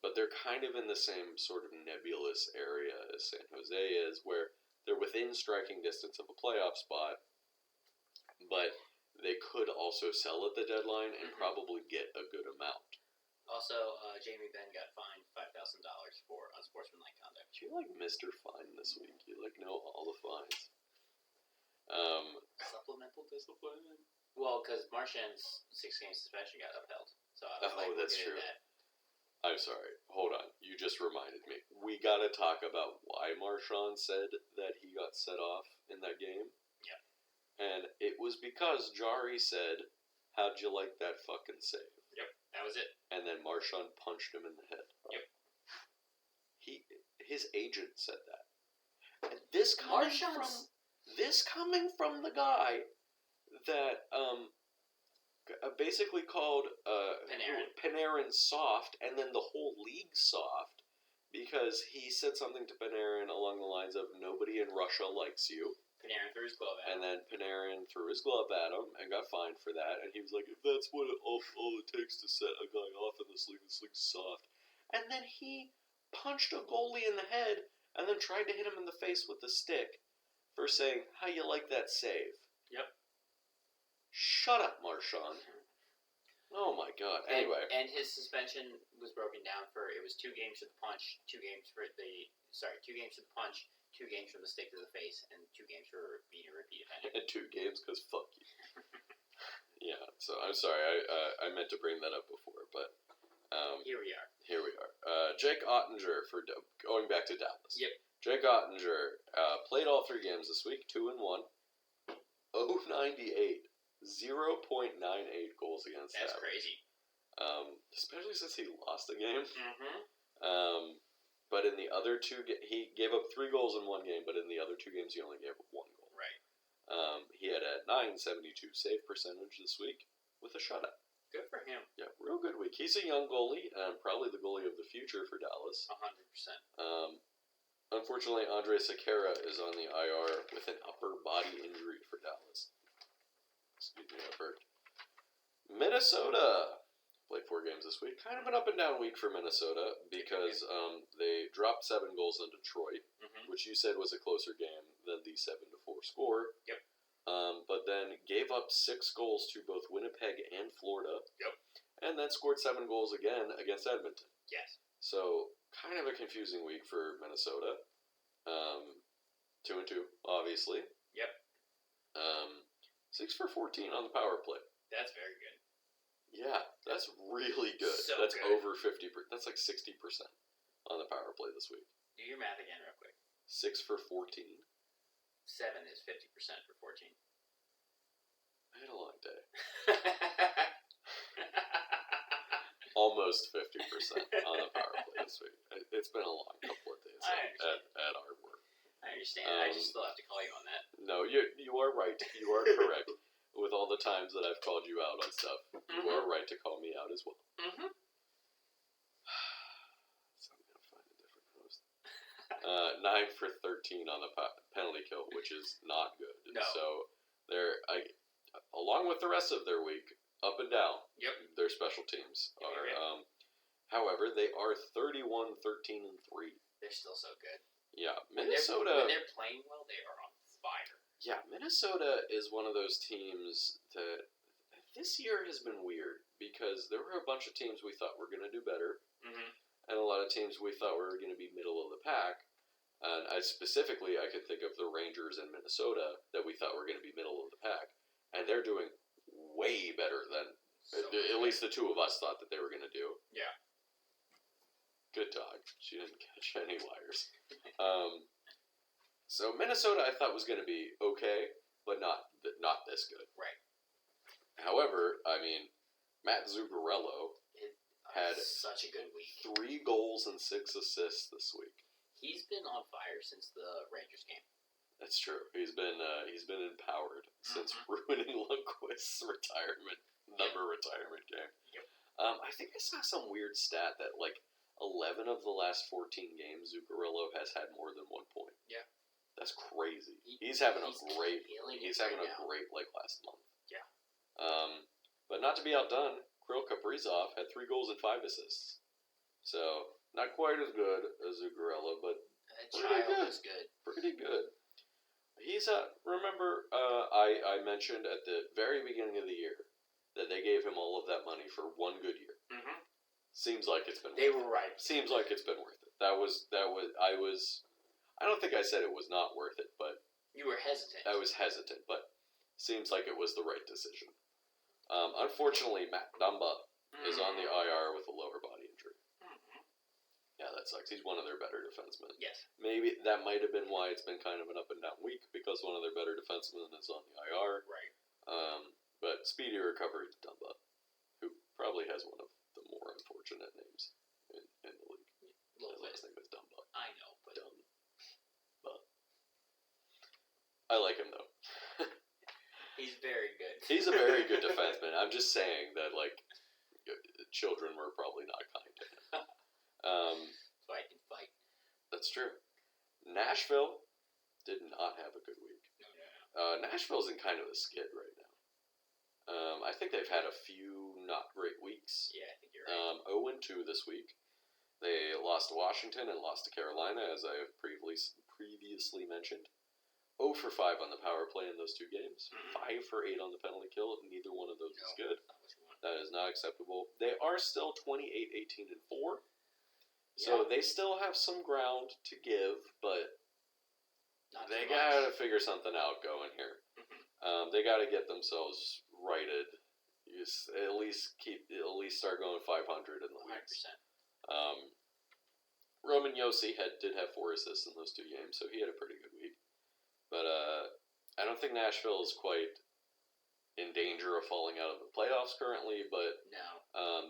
But they're kind of in the same sort of nebulous area as San Jose is, where they're within striking distance of a playoff spot, but they could also sell at the deadline and probably get a good amount. Also, Jamie Benn got fined $5,000 for unsportsmanlike conduct. You're like Mr. Fine this week. You know all the fines. Supplemental discipline? Well, because Marchand's 6-game suspension got upheld. So I was that's true. That. I'm sorry. Hold on. You just reminded me. We gotta talk about why Marchand said that he got set off in that game. Yeah. and it was because Jari said, "How'd you like that fucking save?" Yep, that was it. And then Marchand punched him in the head. Yep. His agent said that. And this coming from the guy that basically called Panarin soft, and then the whole league soft, because he said something to Panarin along the lines of, "Nobody in Russia likes you." Panarin threw his glove at him. And then Panarin threw his glove at him and got fined for that. And he was like, "If that's what all it takes to set a guy off in this league's soft." And then he punched a goalie in the head and then tried to hit him in the face with the stick for saying, "How you like that save?" Yep. Shut up, Marchand. Oh my god. Anyway. And his suspension was broken down for, it was 2 games for the punch, 2 games for the punch, 2 games from the stick to the face, and 2 games for being a repeat offender. And 2 games because fuck you. Yeah, so I'm sorry, I meant to bring that up before, but here we are. Jake Ottinger going back to Dallas. Yep. Jake Ottinger played all 3 games this week, 2-1, 0.98, 0.98 goals against. That's crazy. Especially since he lost a game. Mm-hmm. But in the other 2, he gave up 3 goals in 1 game, but in the other 2 games he only gave up 1 goal. Right. He had a .972 save percentage this week with a shutout. Good for him. Yeah, real good week. He's a young goalie, and probably the goalie of the future for Dallas. 100%. Unfortunately, Andrej Sekera is on the IR with an upper body injury for Dallas. Excuse me, I burped. Minnesota played 4 games this week. Kind of an up and down week for Minnesota because they dropped 7 goals in Detroit, which you said was a closer game than the 7-4 score. Yep. But then gave up 6 goals to both Winnipeg and Florida. Yep. And then scored 7 goals again against Edmonton. Yes. So, kind of a confusing week for Minnesota. 2-2, obviously. Yep. 6 for 14 on the power play. That's very good. Yeah, that's really good. So that's good. over 50%. That's like 60% on the power play this week. Do your math again real quick. 6 for 14. 7 is 50% for 14. I had a long day. Almost 50% on the power play this week. It's been a long couple of days at our work. I understand. I just still have to call you on that. No, you are right. You are correct. With all the times that I've called you out on stuff, you are right to call me out as well. Mm-hmm. So I'm going to find a different host. 9 for 13 on the penalty kill, which is not good. No. So along with the rest of their week, up and down. Yep. Their special teams are. Yep. However, they are 31-13-3. They're still so good. Yeah, Minnesota. When they're playing well, they are on fire. Yeah, Minnesota is one of those teams that this year has been weird because there were a bunch of teams we thought were going to do better, and a lot of teams we thought were going to be middle of the pack. And I could think of the Rangers in Minnesota that we thought were going to be middle of the pack, and they're doing way better than at least the 2 of us thought that they were going to do. Yeah. Good dog. She didn't catch any wires. So Minnesota, I thought was going to be okay, but not this good. Right. However, I mean, Matt Zuccarello had such a good week. 3 goals and 6 assists this week. He's been on fire since the Rangers game. That's true. He's been empowered since ruining Lundqvist's retirement game. Yep. I think I saw some weird stat that like 11 of the last 14 games, Zuccarello has had more than 1 point. Yeah. That's crazy. He's having a great last month. Yeah. But not to be outdone, Kirill Kaprizov had 3 goals and 5 assists. So not quite as good as Zuccarello, but is good. Pretty good. He's remember I mentioned at the very beginning of the year that they gave him all of that money for 1 good year. Mm-hmm. Seems like it's been. They were right. Seems like it's been worth it. I don't think I said it was not worth it, but you were hesitant. I was hesitant, but seems like it was the right decision. Unfortunately, Matt Dumba is on the IR with a lower body injury, Yeah, that sucks. He's one of their better defensemen. Yes. Maybe that might have been why it's been kind of an up and down week because one of their better defensemen is on the IR. Right. But speedy recovery to Dumba, who probably has one of the more unfortunate names in the league. His last name is Dumba. I know, but Dumba. I like him though. he's very good. He's a very good defenseman. I'm just saying that children were probably not kind to him. So I can fight. That's true. Nashville did not have a good week. No. Nashville's in kind of a skid right now. I think they've had a few not great weeks. Yeah, I think you're right. 0-2 this week. They lost to Washington and lost to Carolina, as I have previously mentioned. 0 for 5 on the power play in those two games. 5 for 8 on the penalty kill. Neither one of those is good. That is not acceptable. They are still 28-18-4. So they still have some ground to give, but they got to figure something out going here. They got to get themselves righted. At least start going 500 in the leagues. 100%. Roman Josi did have 4 assists in those two games, so he had a pretty good week. But I don't think Nashville is quite in danger of falling out of the playoffs currently. But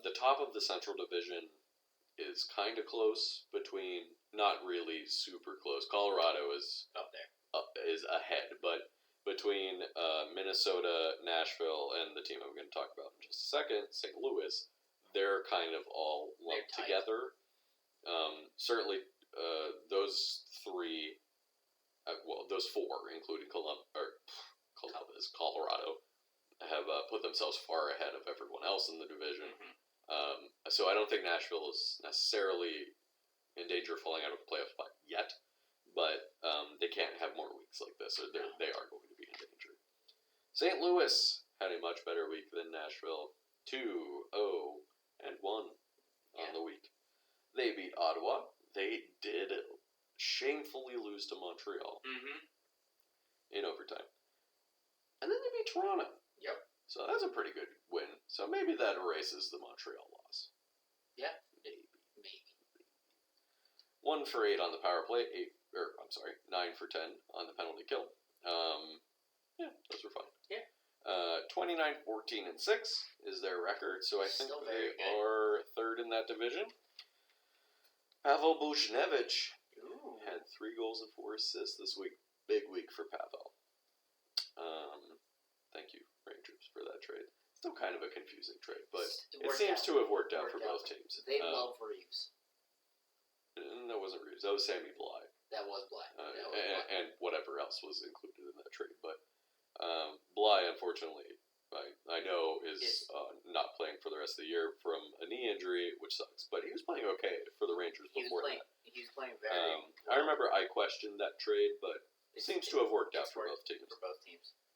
the top of the Central Division is kind of close between, not really super close. Colorado is up there, is ahead, but between Minnesota, Nashville, and the team I'm going to talk about in just a second, St. Louis, they're kind of all lumped together. Certainly, those three, those 4, including Colorado, have put themselves far ahead of everyone else in the division. So I don't think Nashville is necessarily in danger of falling out of the playoff spot yet, but they can't have more weeks like this, or they are going to be in danger. St. Louis had a much better week than Nashville. 2-0-1 on the week. They beat Ottawa. They did shamefully lose to Montreal in overtime. And then they beat Toronto. Yep. So that's a pretty good win. So maybe that erases the Montreal loss. Yeah. Maybe. 1 for 8 on the power play. 9 for 10 on the penalty kill. Those were fun. Yeah. 29-14-6 is their record. So I think they are third in that division. Pavel Buchnevich had 3 goals and 4 assists this week. Big week for Pavel. Thank you, Rangers, for that trade. Still kind of a confusing trade, but it seems to have worked out for both teams. They love Reeves. That wasn't Reeves. That was Sammy Bly. That was Bly. And whatever else was included in that trade. But Bly, unfortunately, I know is not playing for the rest of the year from a knee injury, which sucks. But he was playing okay for the Rangers before that. He was playing very well. I remember I questioned that trade, but it seems to have worked out for both teams.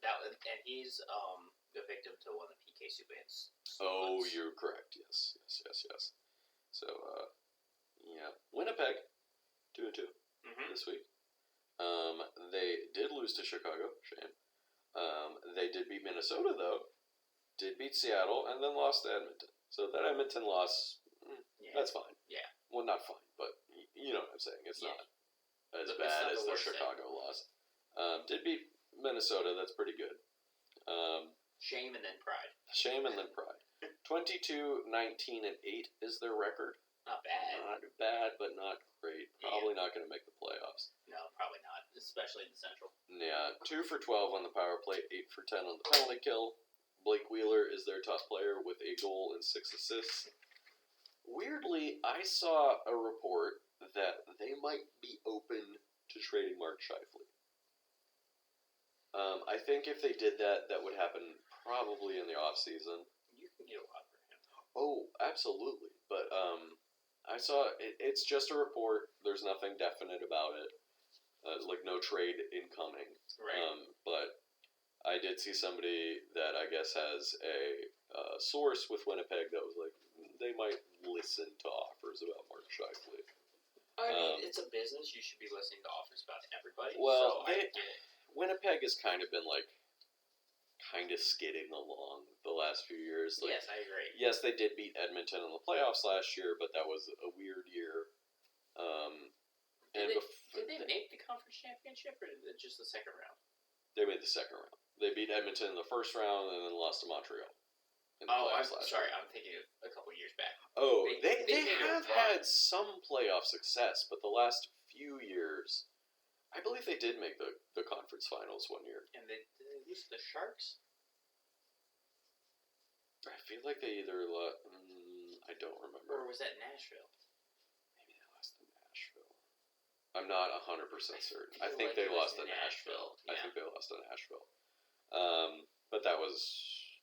And he's the victim to one of the PK Subban's. Oh, you're correct. Yes. So, Winnipeg, 2-2 this week. They did lose to Chicago. Shame. They did beat Minnesota, though. Did beat Seattle, and then lost to Edmonton. So that Edmonton loss, that's fine. Yeah. Well, not fine, but you know what I'm saying. It's not as bad as the Chicago loss. Did beat Minnesota. That's pretty good. Shame and then pride. 22-19-8 is their record. Not bad. Not bad, but not great. Probably not going to make the playoffs. No, probably not. Especially in the Central. Yeah, 2 for 12 on the power play, 8 for 10 on the penalty kill. Blake Wheeler is their top player with 8 goals and 6 assists. Weirdly, I saw a report that they might be open to trading Mark Scheifele. I think if they did that, that would happen probably in the off season. You can get a lot for him. Oh, absolutely. But I saw it's just a report. There's nothing definite about it. Like no trade incoming. Right. But I did see somebody that I guess has a source with Winnipeg that was like they might listen to offers about Mark Scheifele. I mean, it's a business. You should be listening to offers about everybody. Well, so Winnipeg has kind of been skidding along the last few years. Yes, I agree. Yes, they did beat Edmonton in the playoffs last year, but that was a weird year. And Did they make the conference championship, or just the second round? They made the second round. They beat Edmonton in the first round and then lost to Montreal. Oh, I'm sorry. I'm thinking of a couple years back. Oh, they made have had some playoff success, but the last few years, I believe they did make the conference finals one year. And did they lose to the Sharks? I feel like they either I don't remember. Or was that Nashville? Maybe they lost to Nashville. I'm not 100% certain. I think like they it was lost to Nashville. Yeah. I think they lost to Nashville. But that was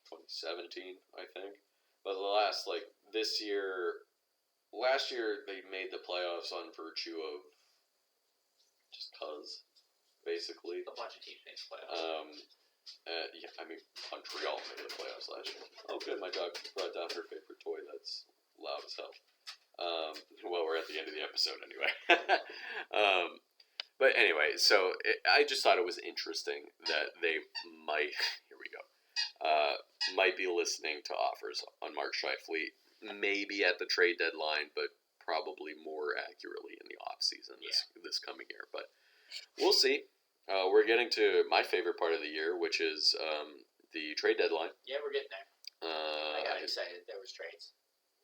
2017, I think. But last year they made the playoffs on virtue of just cause, basically. A bunch of teams made the playoffs. Yeah, I mean, Montreal made the playoffs last year. Oh, good, my dog brought down her favorite toy that's loud as hell. Well, we're at the end of the episode anyway. But anyway, so I just thought it was interesting that they might, here we go, might be listening to offers on Mark Scheifele, maybe at the trade deadline, but probably more accurately in the off-season this coming year. But we'll see. We're getting to my favorite part of the year, which is the trade deadline. Yeah, we're getting there. I got excited. There was trades.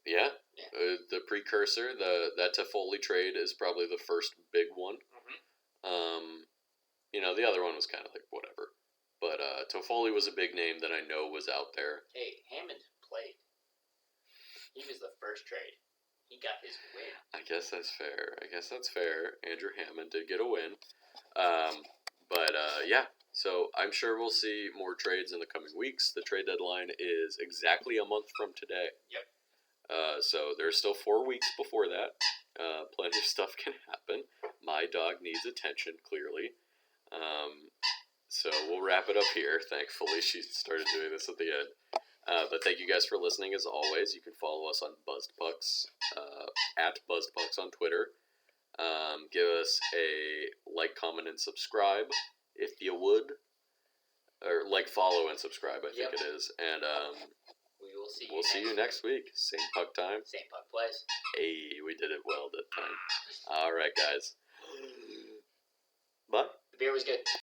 Yeah. The precursor, that Toffoli trade is probably the first big one. The other one was kind of like whatever. But Toffoli was a big name that I know was out there. Hey, Hammond played. He was the first trade. He got his win. I guess that's fair. Andrew Hammond did get a win. Yeah. So I'm sure we'll see more trades in the coming weeks. The trade deadline is exactly a month from today. Yep. So there's still 4 weeks before that. Plenty of stuff can happen. My dog needs attention, clearly. So we'll wrap it up here. Thankfully, she started doing this at the end. But thank you guys for listening. As always, you can follow us on BuzzedPucks, at BuzzedPucks on Twitter. Give us a like, comment, and subscribe if you would. Or follow and subscribe, I think it is. And we will see you we'll see you next week. Same puck time. Same puck place. Hey, we did it well that time. All right, guys. Bye. The beer was good.